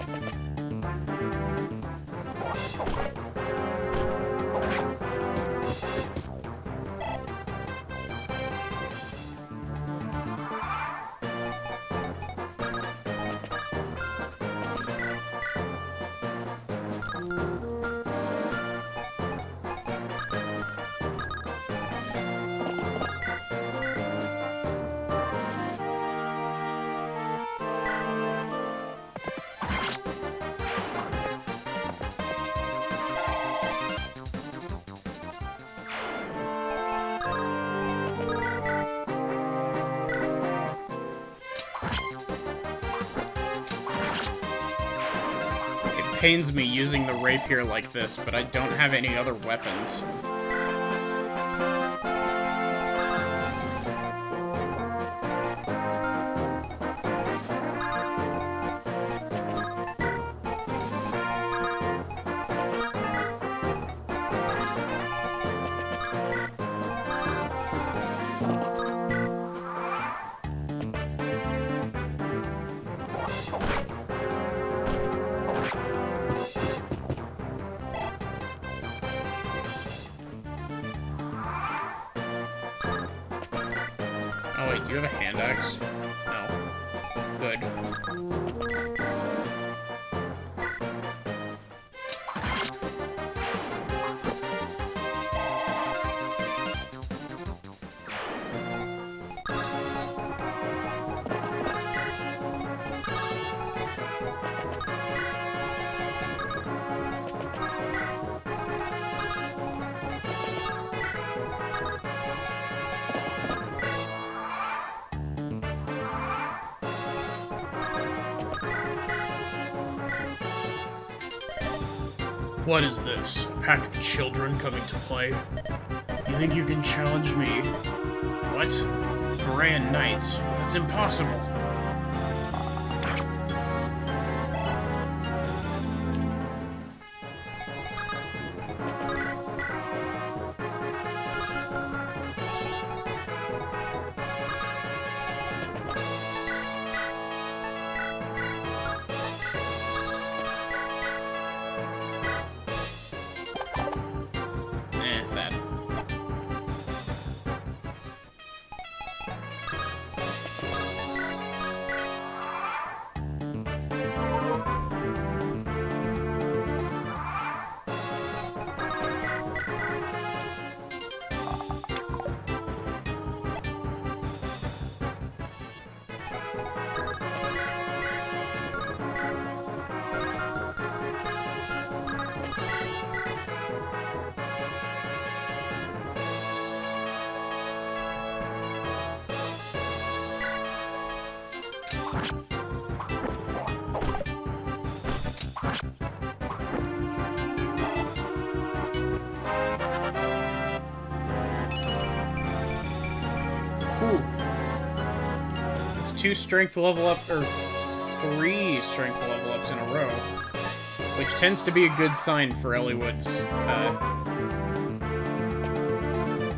Pains me using the rapier like this, but I don't have any other weapons. Oh wait, do you have a hand axe? No. Good. What is this? A pack of children coming to play? You think you can challenge me? What? Forayan Knights? That's impossible. Sad. Whew. It's 2 strength level up, or 3 strength level ups in a row, which tends to be a good sign for Eliwood's,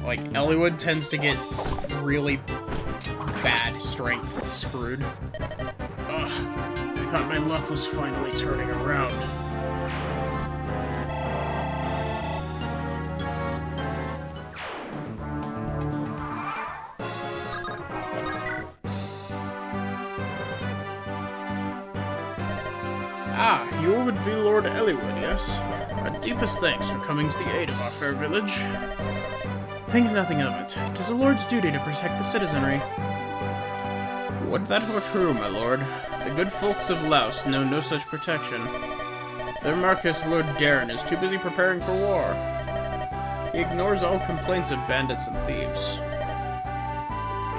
like, Eliwood tends to get really bad strength screwed. Ugh, I thought my luck was finally turning around. Ah, you would be Lord Eliwood, yes? Our deepest thanks for coming to the aid of our fair village. Think nothing of it. 'Tis a lord's duty to protect the citizenry. Would that were true, my lord. The good folks of Laos know no such protection. Their Marquis, Lord Darren, is too busy preparing for war. He ignores all complaints of bandits and thieves.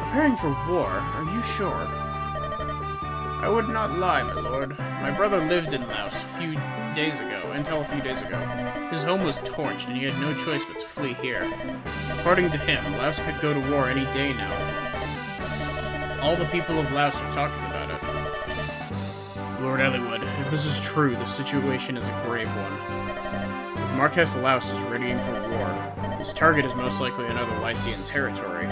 Preparing for war? Are you sure? I would not lie, my lord. My brother lived in Laos until a few days ago. His home was torched, and he had no choice but to flee here. According to him, Laos could go to war any day now. All the people of Laos are talking about it. Lord Eliwood, if this is true, the situation is a grave one. If Marquess Laos is readying for war, his target is most likely another Lycian territory.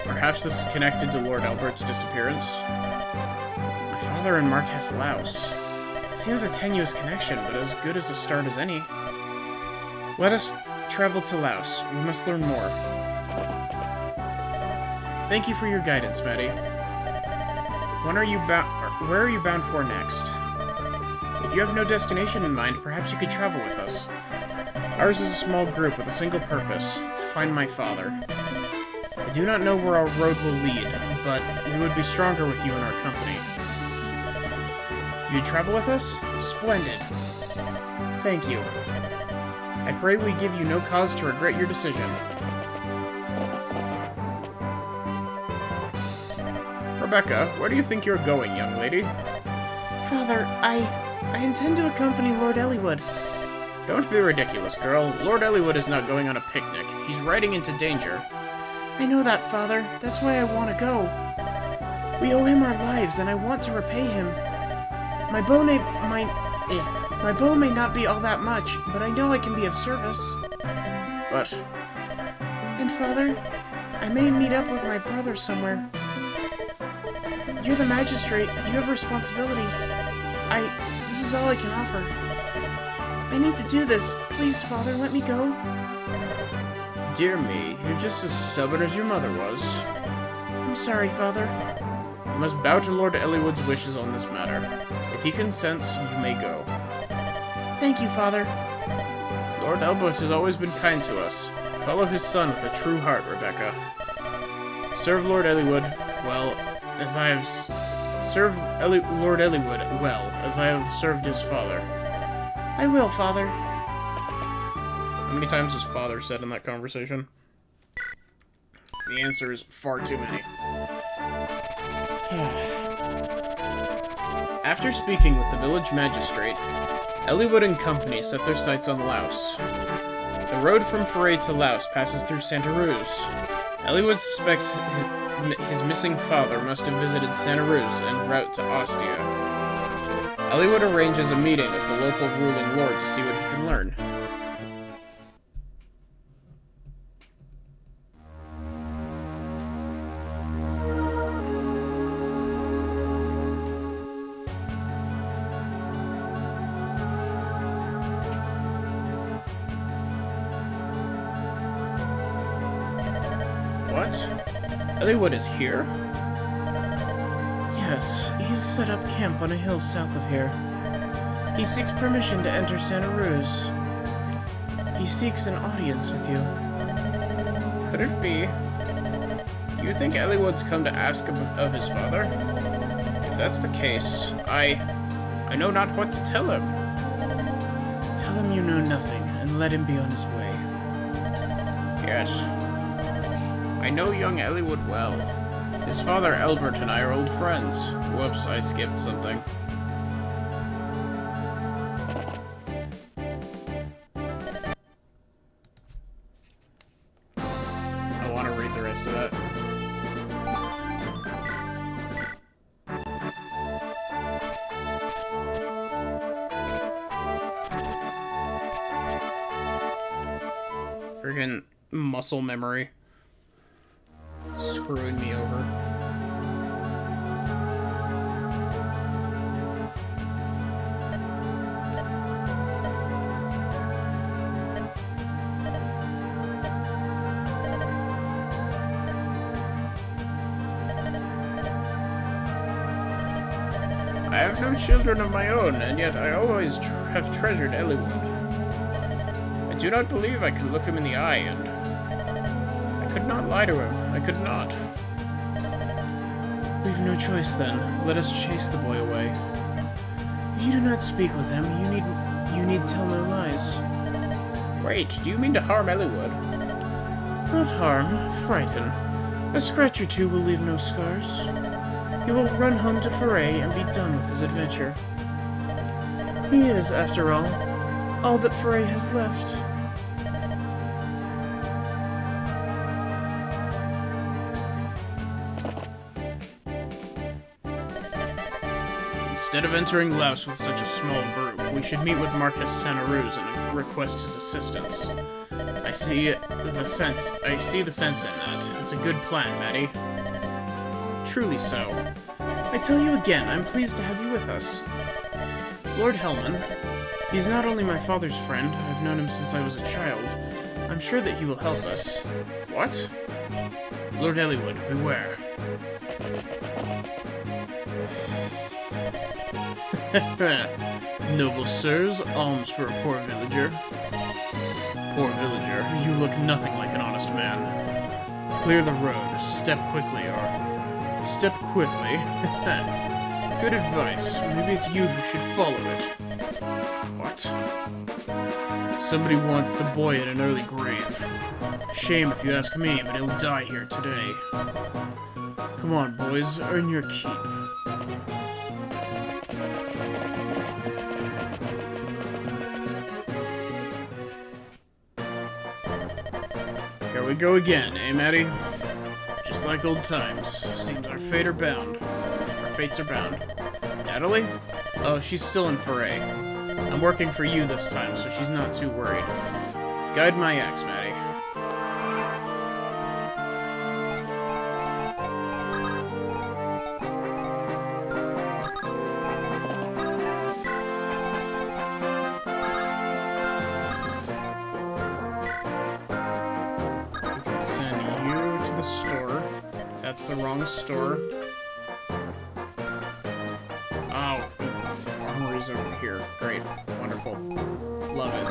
Perhaps this is connected to Lord Albert's disappearance? My father and Marquess Laos. Seems a tenuous connection, but as good as a start as any. Let us travel to Laos. We must learn more. Thank you for your guidance, Maddie. Where are you bound for next? If you have no destination in mind, perhaps you could travel with us. Ours is a small group with a single purpose, to find my father. I do not know where our road will lead, but we would be stronger with you in our company. You'd travel with us? Splendid. Thank you. I pray we give you no cause to regret your decision. Rebecca, where do you think you're going, young lady? Father, I intend to accompany Lord Eliwood. Don't be ridiculous, girl. Lord Eliwood is not going on a picnic. He's riding into danger. I know that, Father. That's why I want to go. We owe him our lives, and I want to repay him. My bow may not be all that much, but I know I can be of service. But... And, Father, I may meet up with my brother somewhere. You're the magistrate. You have responsibilities. This is all I can offer. I need to do this. Please, Father, let me go. Dear me, you're just as stubborn as your mother was. I'm sorry, Father. You must bow to Lord Eliwood's wishes on this matter. If he consents, you may go. Thank you, Father. Lord Albert has always been kind to us. Follow his son with a true heart, Rebecca. Serve Lord Eliwood well, as I have Lord Eliwood well, as I have served his father. I will, Father. How many times was father said in that conversation? The answer is far too many. After speaking with the village magistrate, Eliwood and company set their sights on Laos. The road from Foray to Laos passes through Santa Ruz. Eliwood suspects his missing father must have visited Santa Ruz en route to Ostia. Eliwood arranges a meeting with the local ruling lord to see what he can learn. What? Eliwood is here? Yes, he's set up camp on a hill south of here. He seeks permission to enter Santa Ruz. He seeks an audience with you. Could it be? You think Eliwood's come to ask of his father? If that's the case, I know not what to tell him. Tell him you know nothing, and let him be on his way. Yes. I know young Eliwood well. His father Albert and I are old friends. Whoops, I skipped something. I want to read the rest of that. Friggin' muscle memory. Screwing me over. I have no children of my own, and yet I always have treasured Eliwood. I do not believe I could look him in the eye, and I could not lie to him. I could not. We've no choice then. Let us chase the boy away. If you do not speak with him, you need tell no lies. Wait, do you mean to harm Eliwood? Not harm, frighten. A scratch or two will leave no scars. He will run home to Foray and be done with his adventure. He is, after all that Foray has left. Instead of entering Laos with such a small group, we should meet with Marquis Sanaruz and request his assistance. I see the sense in that. It's a good plan, Maddie. Truly so. I tell you again, I'm pleased to have you with us. Lord Hellman, he's not only my father's friend, I've known him since I was a child. I'm sure that he will help us. What? Lord Eliwood, beware. Noble sirs, alms for a poor villager. Poor villager, you look nothing like an honest man. Clear the road, step quickly, or... Step quickly? Good advice. Maybe it's you who should follow it. What? Somebody wants the boy in an early grave. Shame if you ask me, but he'll die here today. Come on, boys, earn your keep. Here we go again, eh, Maddie? Just like old times. Seems our fates are bound. Natalie? Oh, she's still in Foray. I'm working for you this time, so she's not too worried. Guide my axe, Maddie. Store. That's the wrong store. Oh, armory's over here. Great. Wonderful. Love it.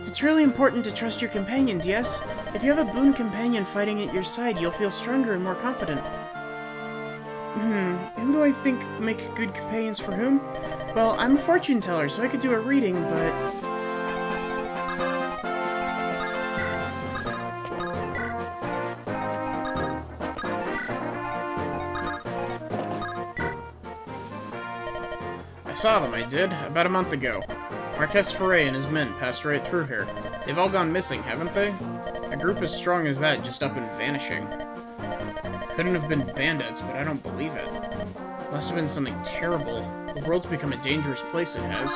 It's really important to trust your companions, yes? If you have a boon companion fighting at your side, you'll feel stronger and more confident. Who do I think make good companions for whom? Well, I'm a fortune teller, so I could do a reading, but... I saw them, I did, about a month ago. Marquess Foray and his men passed right through here. They've all gone missing, haven't they? A group as strong as that just up and vanishing. Couldn't have been bandits, but I don't believe it. Must have been something terrible. The world's become a dangerous place, it has.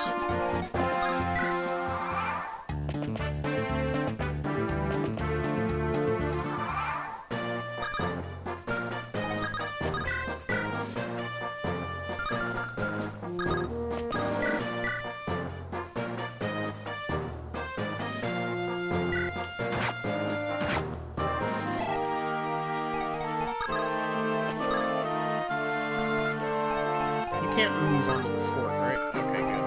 Can't move on to the fort, right? Okay, good.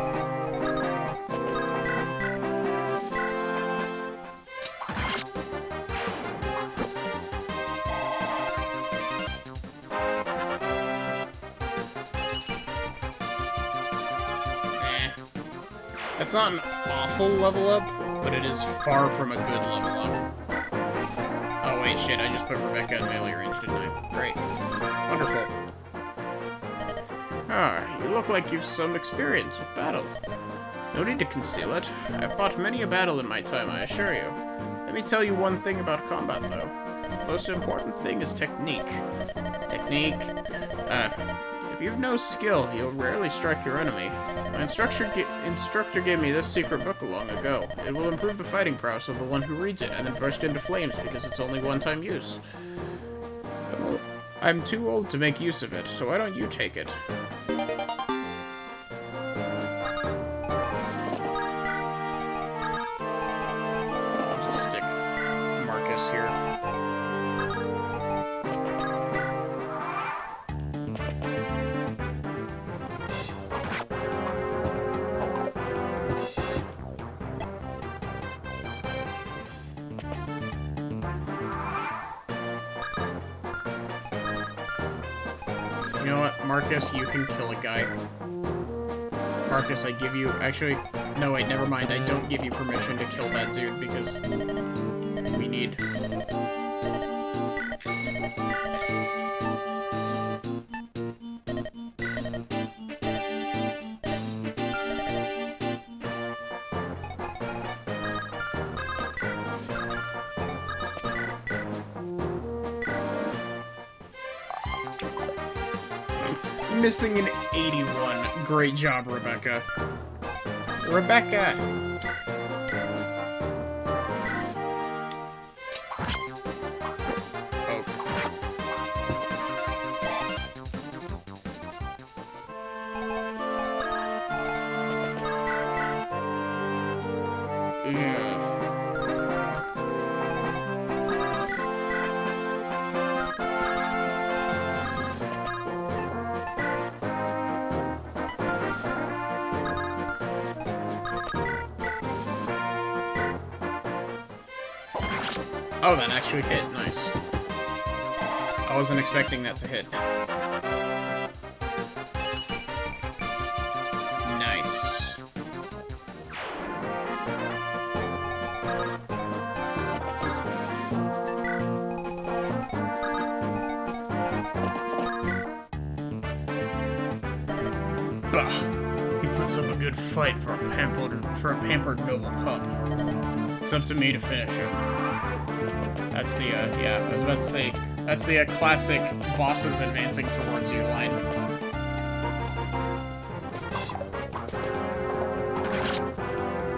That's not an awful level up, but it is far from a good level up. Oh wait, shit, I just put Rebecca in melee range, didn't I? Great. Wonderful. Ah, you look like you've some experience with battle. No need to conceal it. I've fought many a battle in my time, I assure you. Let me tell you one thing about combat, though. The most important thing is technique. Technique? If you've no skill, you'll rarely strike your enemy. My instructor gave me this secret book long ago. It will improve the fighting prowess of the one who reads it, and then burst into flames because it's only one-time use. I'm too old to make use of it, so why don't you take it? I'll just stick Marcus here. You know what, Marcus, you can kill a guy. Marcus, I give you... Actually, no, wait, never mind. I don't give you permission to kill that dude, because we need... Missing an 81. Great job, Rebecca. Rebecca! Oh. Oh, that actually hit. Nice. I wasn't expecting that to hit. Nice. Bah. He puts up a good fight for a pampered noble pup. It's up to me to finish him. That's the, yeah, I was about to say, that's the classic bosses advancing towards you line.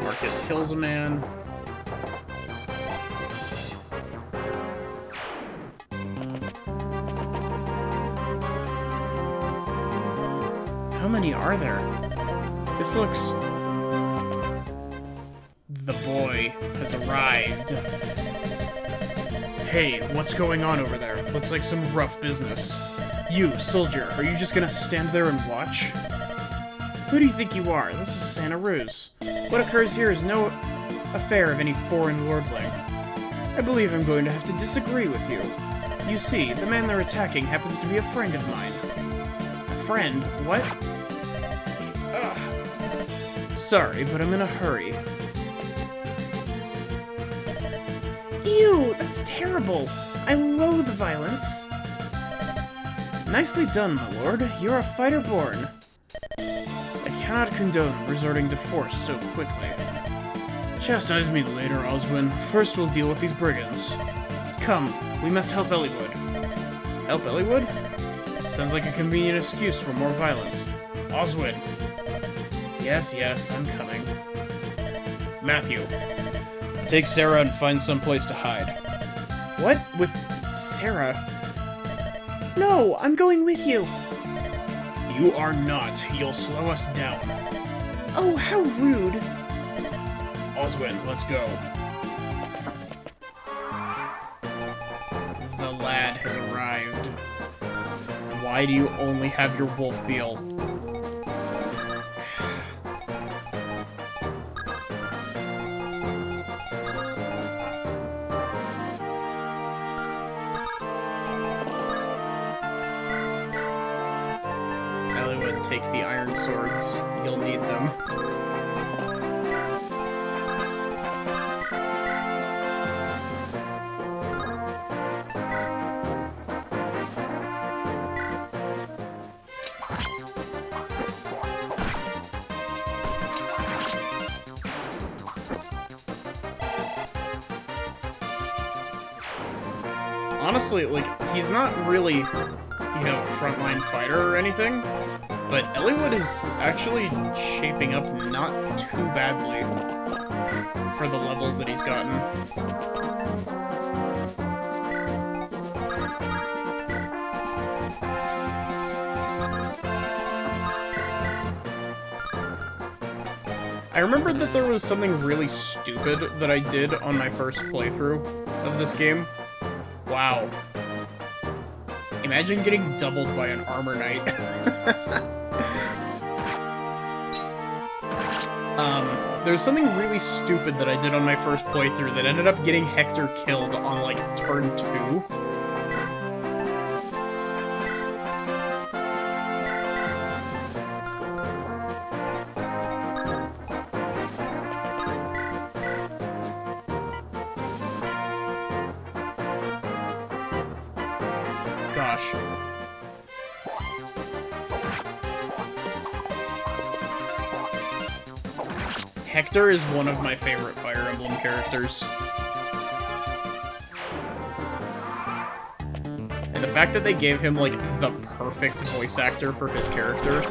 Marcus kills a man. How many are there? This looks... The boy has arrived. Hey, what's going on over there? Looks like some rough business. You, soldier, are you just gonna stand there and watch? Who do you think you are? This is Santa Ruz. What occurs here is no affair of any foreign lordling. I believe I'm going to have to disagree with you. You see, the man they're attacking happens to be a friend of mine. A friend? What? Ugh. Sorry, but I'm in a hurry. Ew, that's terrible. I loathe violence. Nicely done, my lord. You're a fighter born. I cannot condone resorting to force so quickly. Chastise me later, Oswin. First we'll deal with these brigands. Come, we must help Eliwood. Help Eliwood? Sounds like a convenient excuse for more violence. Oswin. Yes, yes, I'm coming. Matthew. Take Sarah and find some place to hide. What? With Sarah? No, I'm going with you. You are not. You'll slow us down. Oh, how rude. Oswin, let's go. The lad has arrived. Why do you only have your wolf beal? Eliwood, take the iron swords. You'll need them. Honestly, like, he's not really, you know, frontline fighter or anything, but Eliwood is actually shaping up not too badly for the levels that he's gotten. I remember that there was something really stupid that I did on my first playthrough of this game. Wow. Imagine getting doubled by an armor knight. There's something really stupid that I did on my first playthrough that ended up getting Hector killed on, like, turn 2. damage. Hector is one of my favorite Fire Emblem characters. And the fact that they gave him, like, the perfect voice actor for his character.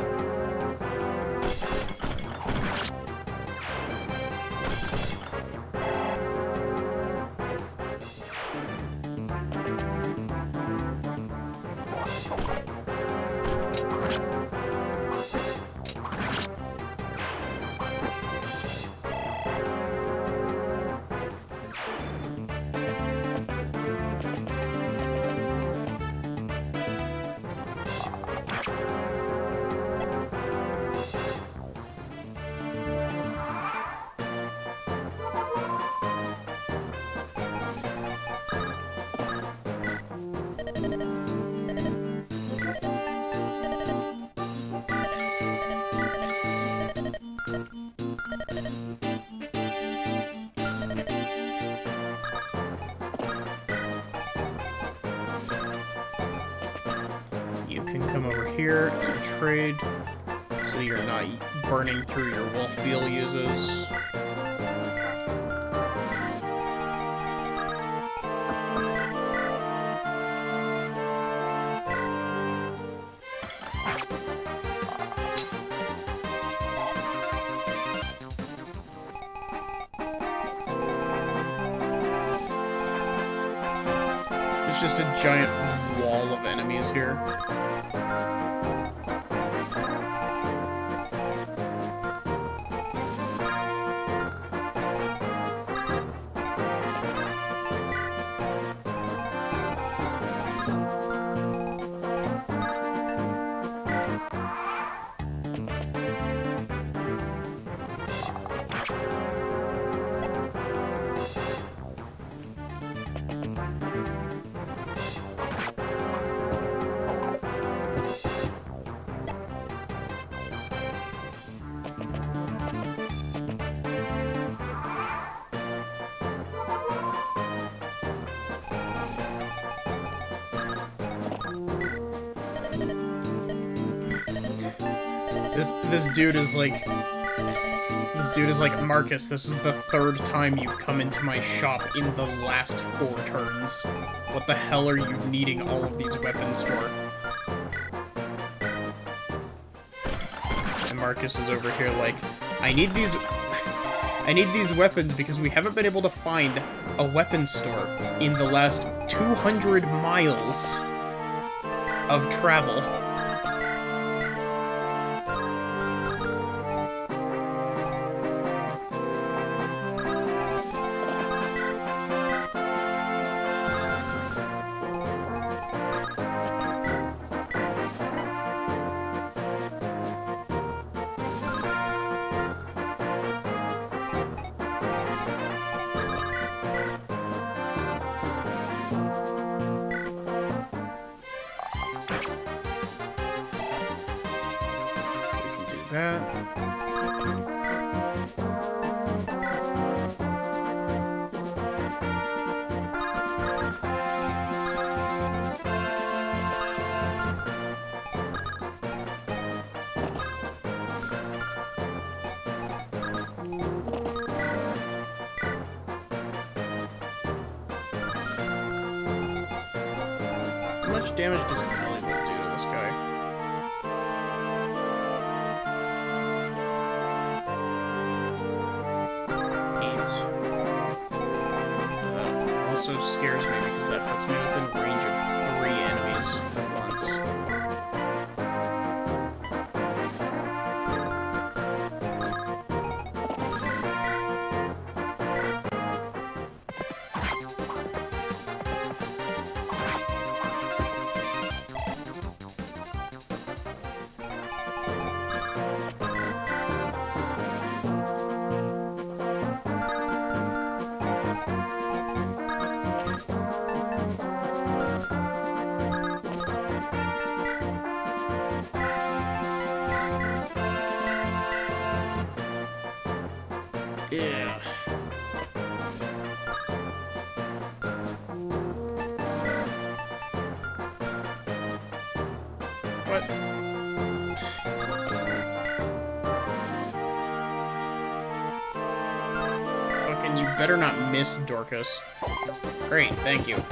You can come over here and trade so you're not burning through your wolf beetle uses. It's just a giant wall of enemies here. This dude is like, Marcus, this is the third time you've come into my shop in the last 4 turns. What the hell are you needing all of these weapons for? And Marcus is over here like, I need these weapons because we haven't been able to find a weapon store in the last 200 miles of travel. That. How much damage does Eliwood do to this guy? Also scares me because that puts me within range of 3 enemies at once. What? Fucking, you better not miss Dorcas. Great, thank you.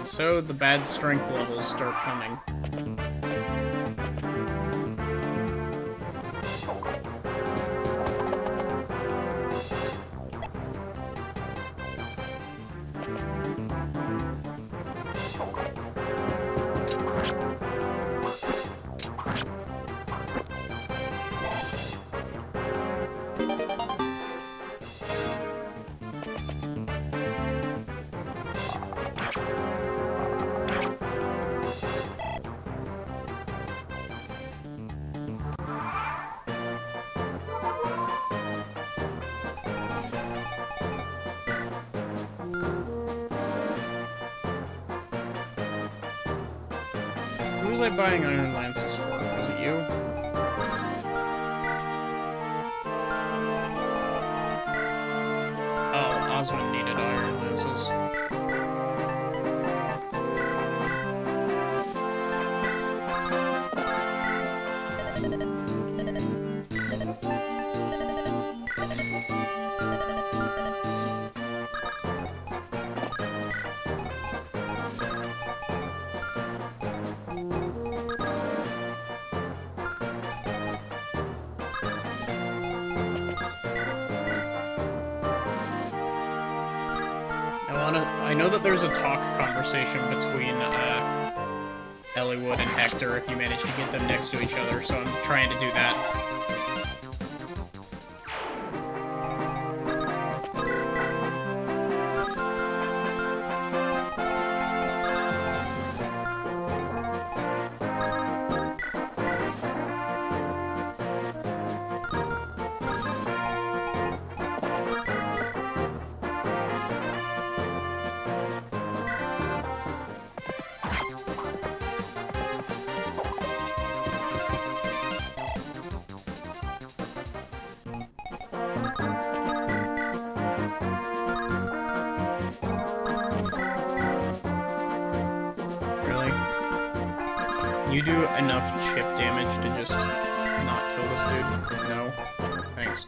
So the bad strength levels start coming. Who was I buying Iron Lances for? Was it you? Oh, Osmond needed Iron Lances. I know that there's a talk conversation between Eliwood and Hector if you manage to get them next to each other, so I'm trying to do that. You do enough chip damage to just not kill this dude? No? Thanks.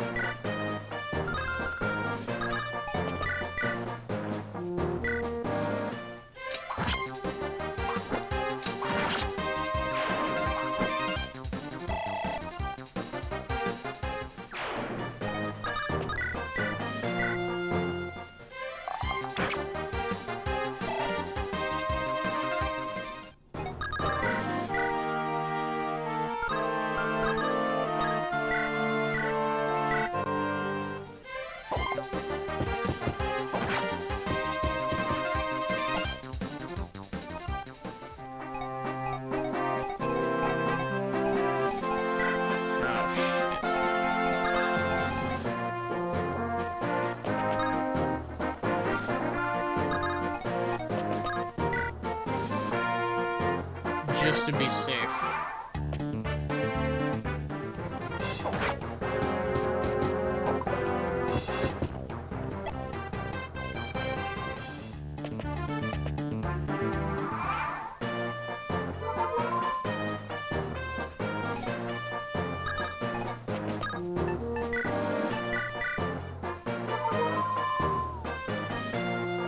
Just to be safe.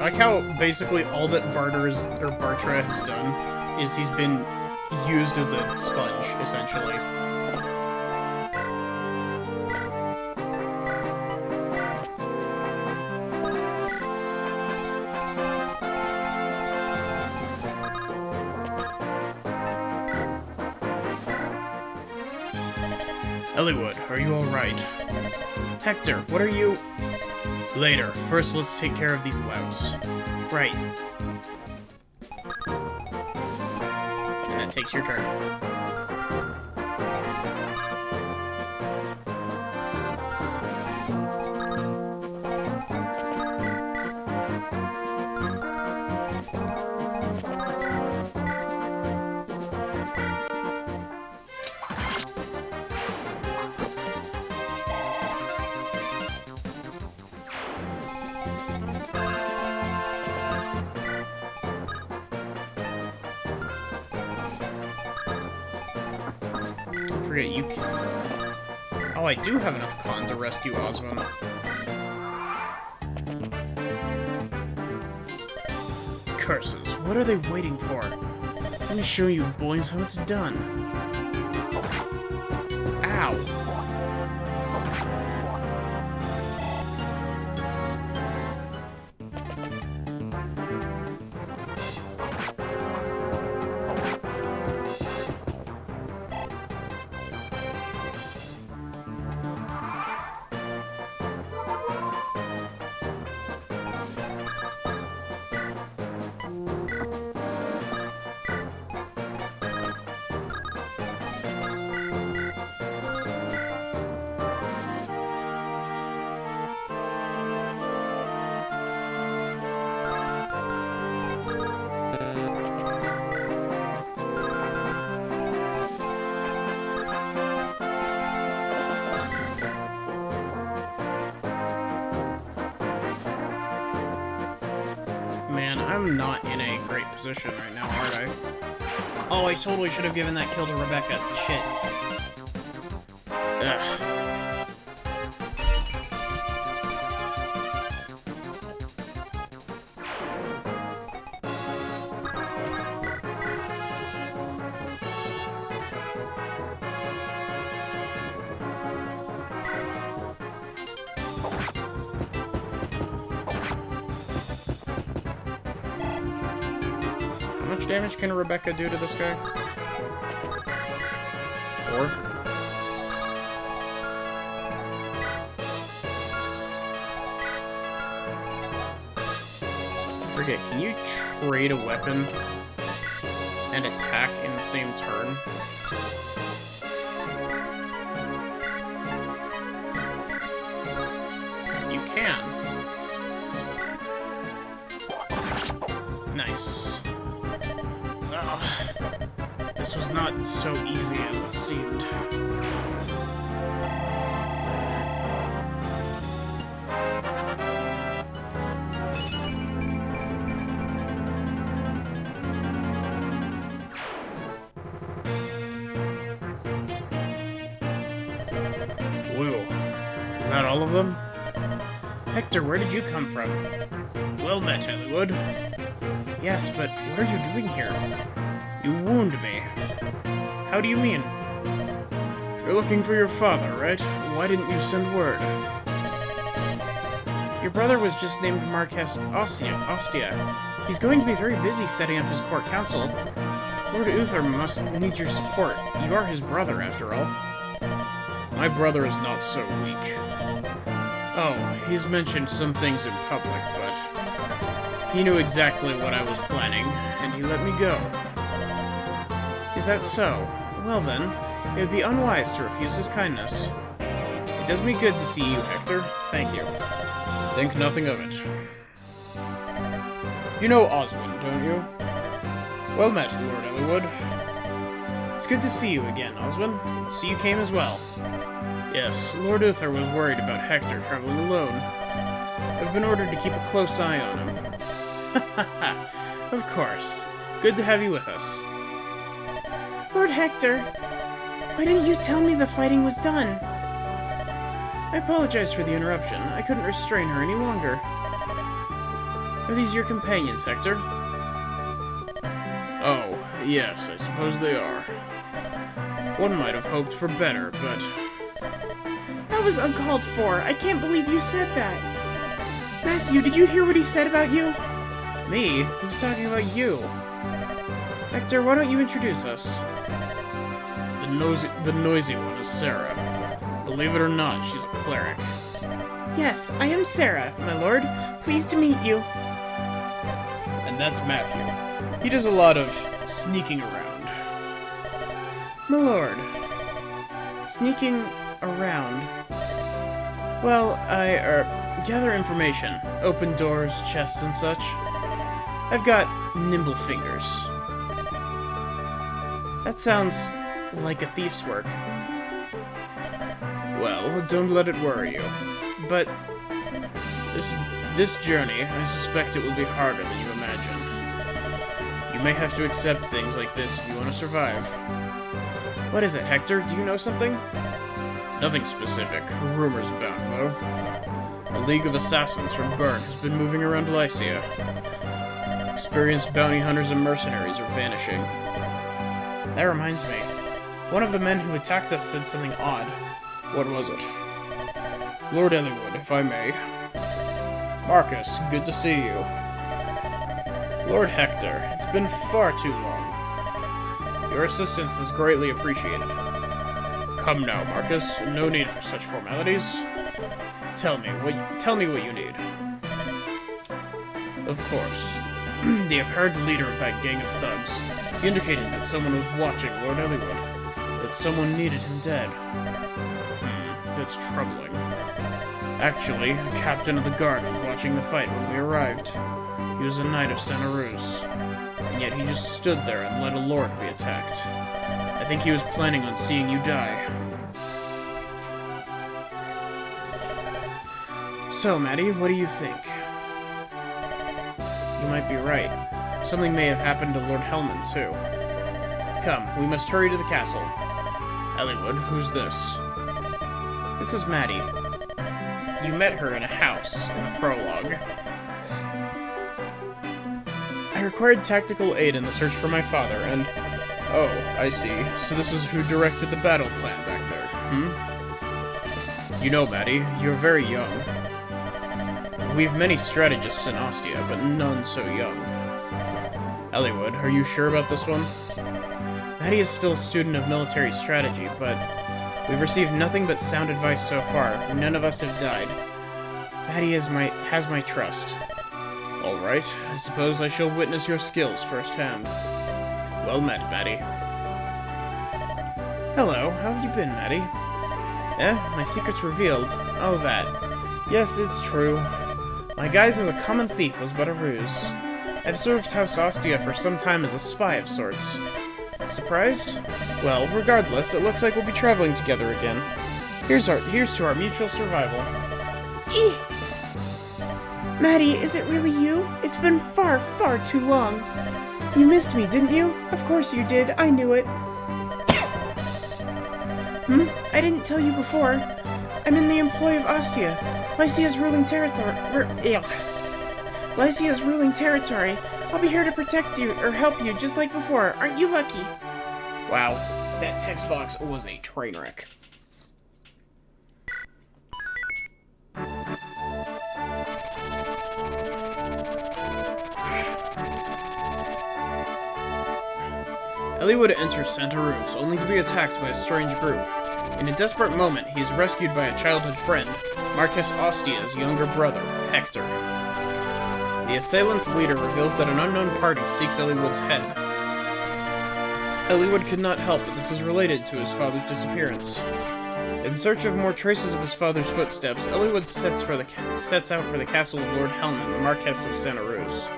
I like how basically all that Bartra has done is he's been used as a sponge, essentially. Eliwood, are you alright? Hector, what are you... Later. First, let's take care of these louts. Right. And that takes your turn. forget you Oh, I do have enough con to rescue Oswin. Curses, what are they waiting for? Let me show you boys how it's done. Ow. Man, I'm not in a great position right now, are I? Oh, I totally should have given that kill to Rebecca. Shit. Ugh. How much damage can Rebecca do to this guy? 4? Forget, can you trade a weapon and attack in the same turn? You can. Nice. This was not so easy as it seemed. Whoa. Is that all of them? Hector, where did you come from? Well met, Eliwood. Yes, but what are you doing here? You wound me. How do you mean? You're looking for your father, right? Why didn't you send word? Your brother was just named Marquess Ostia. He's going to be very busy setting up his court council. Lord Uther must need your support. You are his brother, after all. My brother is not so weak. Oh, he's mentioned some things in public, but he knew exactly what I was planning, and he let me go. Is that so? Well then, it would be unwise to refuse his kindness. It does me good to see you, Hector. Thank you. Think nothing of it. You know Oswin, don't you? Well met, Lord Eliwood. It's good to see you again, Oswin. See you came as well. Yes, Lord Uther was worried about Hector traveling alone. I've been ordered to keep a close eye on him. Of course. Good to have you with us. Lord Hector, why didn't you tell me the fighting was done? I apologize for the interruption. I couldn't restrain her any longer. Are these your companions, Hector? Oh, yes, I suppose they are. One might have hoped for better, but... That was uncalled for. I can't believe you said that. Matthew, did you hear what he said about you? Me? Who's talking about you? Hector, why don't you introduce us? The noisy one is Sarah. Believe it or not, she's a cleric. Yes, I am Sarah, my lord. Pleased to meet you. And that's Matthew. He does a lot of sneaking around. My lord. Sneaking around. Well, I, gather information. Open doors, chests, and such. I've got nimble fingers. That sounds like a thief's work. Well, don't let it worry you. But this journey, I suspect it will be harder than you imagine. You may have to accept things like this if you want to survive. What is it, Hector? Do you know something? Nothing specific. Rumors abound, though. A league of assassins from Bern has been moving around Lycia. Experienced bounty hunters and mercenaries are vanishing. That reminds me. One of the men who attacked us said something odd. What was it? Lord Eliwood, if I may. Marcus, good to see you. Lord Hector, it's been far too long. Your assistance is greatly appreciated. Come now, Marcus. No need for such formalities. Tell me what you need. Of course. The apparent leader of that gang of thugs indicated that someone was watching Lord Eliwood. That someone needed him dead. That's troubling. Actually, a captain of the guard was watching the fight when we arrived. He was a knight of Santa Ruz. And yet he just stood there and let a lord be attacked. I think he was planning on seeing you die. So, Maddie, what do you think? You might be right. Something may have happened to Lord Hellman, too. Come, we must hurry to the castle. Eliwood, who's this? This is Maddie. You met her in a house, in the prologue. I required tactical aid in the search for my father, and... Oh, I see. So this is who directed the battle plan back there, You know, Maddie, you're very young. We've many strategists in Ostia, but none so young. Eliwood, are you sure about this one? Maddie is still a student of military strategy, but we've received nothing but sound advice so far. None of us have died. Maddie has my trust. Alright, I suppose I shall witness your skills firsthand. Well met, Maddie. Hello, how have you been, Maddie? My secret's revealed. Oh, that. Yes, it's true. My guise as a common thief was but a ruse. I've served House Ostia for some time as a spy of sorts. Surprised? Well, regardless, it looks like we'll be traveling together again. Here's to our mutual survival. Eeh! Maddie, is it really you? It's been far, far too long. You missed me, didn't you? Of course you did. I knew it. I didn't tell you before. I'm in the employ of Ostia, Lycia's ruling territory. Lycia's ruling territory. I'll be here to protect you, or help you, just like before. Aren't you lucky? Wow, that text box was a train wreck. Eliwood enters Santa Ruz, only to be attacked by a strange group. In a desperate moment, he is rescued by a childhood friend, Marcus Ostia's younger brother, Hector. The assailant's leader reveals that an unknown party seeks Eliwood's head. Eliwood could not help but this is related to his father's disappearance. In search of more traces of his father's footsteps, Eliwood sets out for the castle of Lord Hellman, the Marquess of Santa Ruz.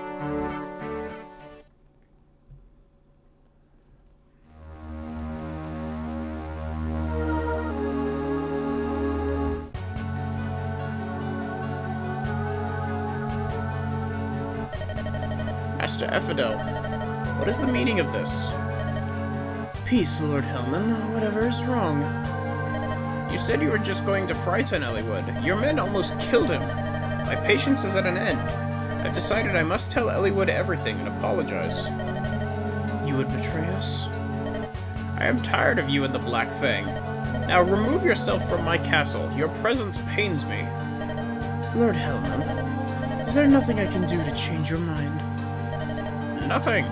Master Ephidel, what is the meaning of this? Peace, Lord Hellman. Whatever is wrong? You said you were just going to frighten Eliwood. Your men almost killed him. My patience is at an end. I've decided I must tell Eliwood everything and apologize. You would betray us? I am tired of you and the Black Fang. Now remove yourself from my castle. Your presence pains me. Lord Hellman, is there nothing I can do to change your mind? Nothing.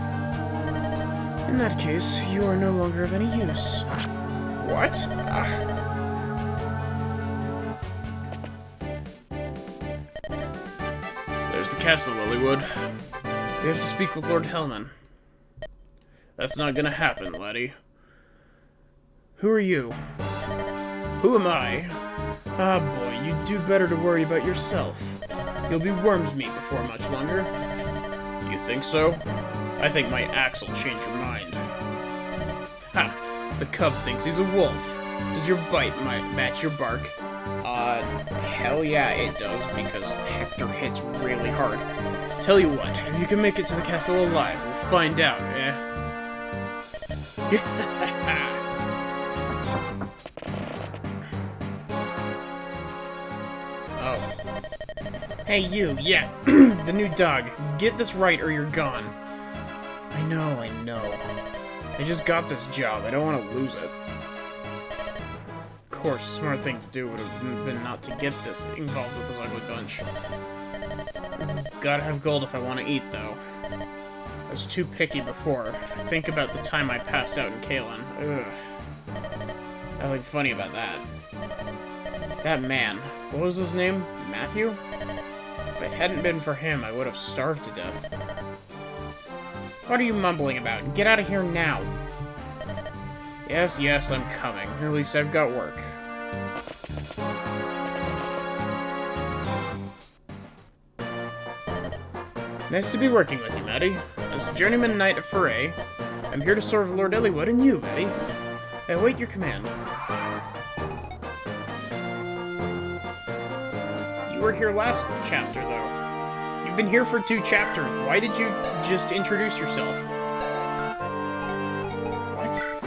In that case, you are no longer of any use. What? There's the castle, Eliwood. We have to speak with Lord Hellman. That's not gonna happen, laddie. Who are you? Who am I? Ah, boy, you'd do better to worry about yourself. You'll be worm's meat before much longer. You think so? I think my axe will change your mind. Ha! The cub thinks he's a wolf. Does your bite match your bark? Hell yeah it does, because Hector hits really hard. Tell you what, if you can make it to the castle alive, we'll find out, eh? Oh. Hey, you, yeah, the new dog. Get this right or you're gone. I know. I just got this job. I don't want to lose it. Of course, smart thing to do would have been not to get this involved with this ugly bunch. Gotta have gold if I want to eat, though. I was too picky before. If I think about the time I passed out in Kalen, ugh. Nothing funny about that. That man, what was his name? Matthew? If it hadn't been for him, I would have starved to death. What are you mumbling about? Get out of here now! Yes, I'm coming. At least I've got work. Nice to be working with you, Maddie. As a journeyman knight of Foray, I'm here to serve Lord Eliwood and you, Maddie. I await your command. You were here last chapter, though. You've been here for 2 chapters. Why did you just introduce yourself? What?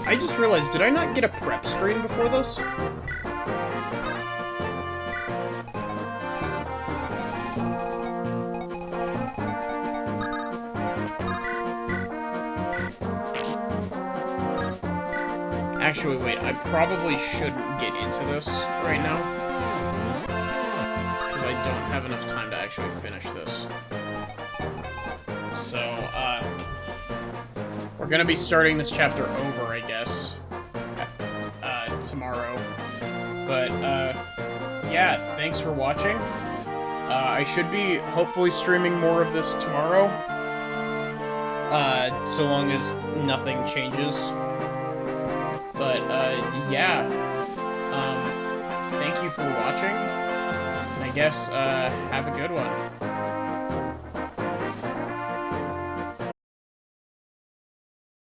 I just realized, did I not get a prep screen before this? Actually, wait, I probably shouldn't get into this right now. Because I don't have enough time to actually finish this. So, we're gonna be starting this chapter over, I guess, tomorrow. But, yeah, thanks for watching. I should be hopefully streaming more of this tomorrow. So long as nothing changes. But, yeah. Thank you for watching. I guess, have a good one.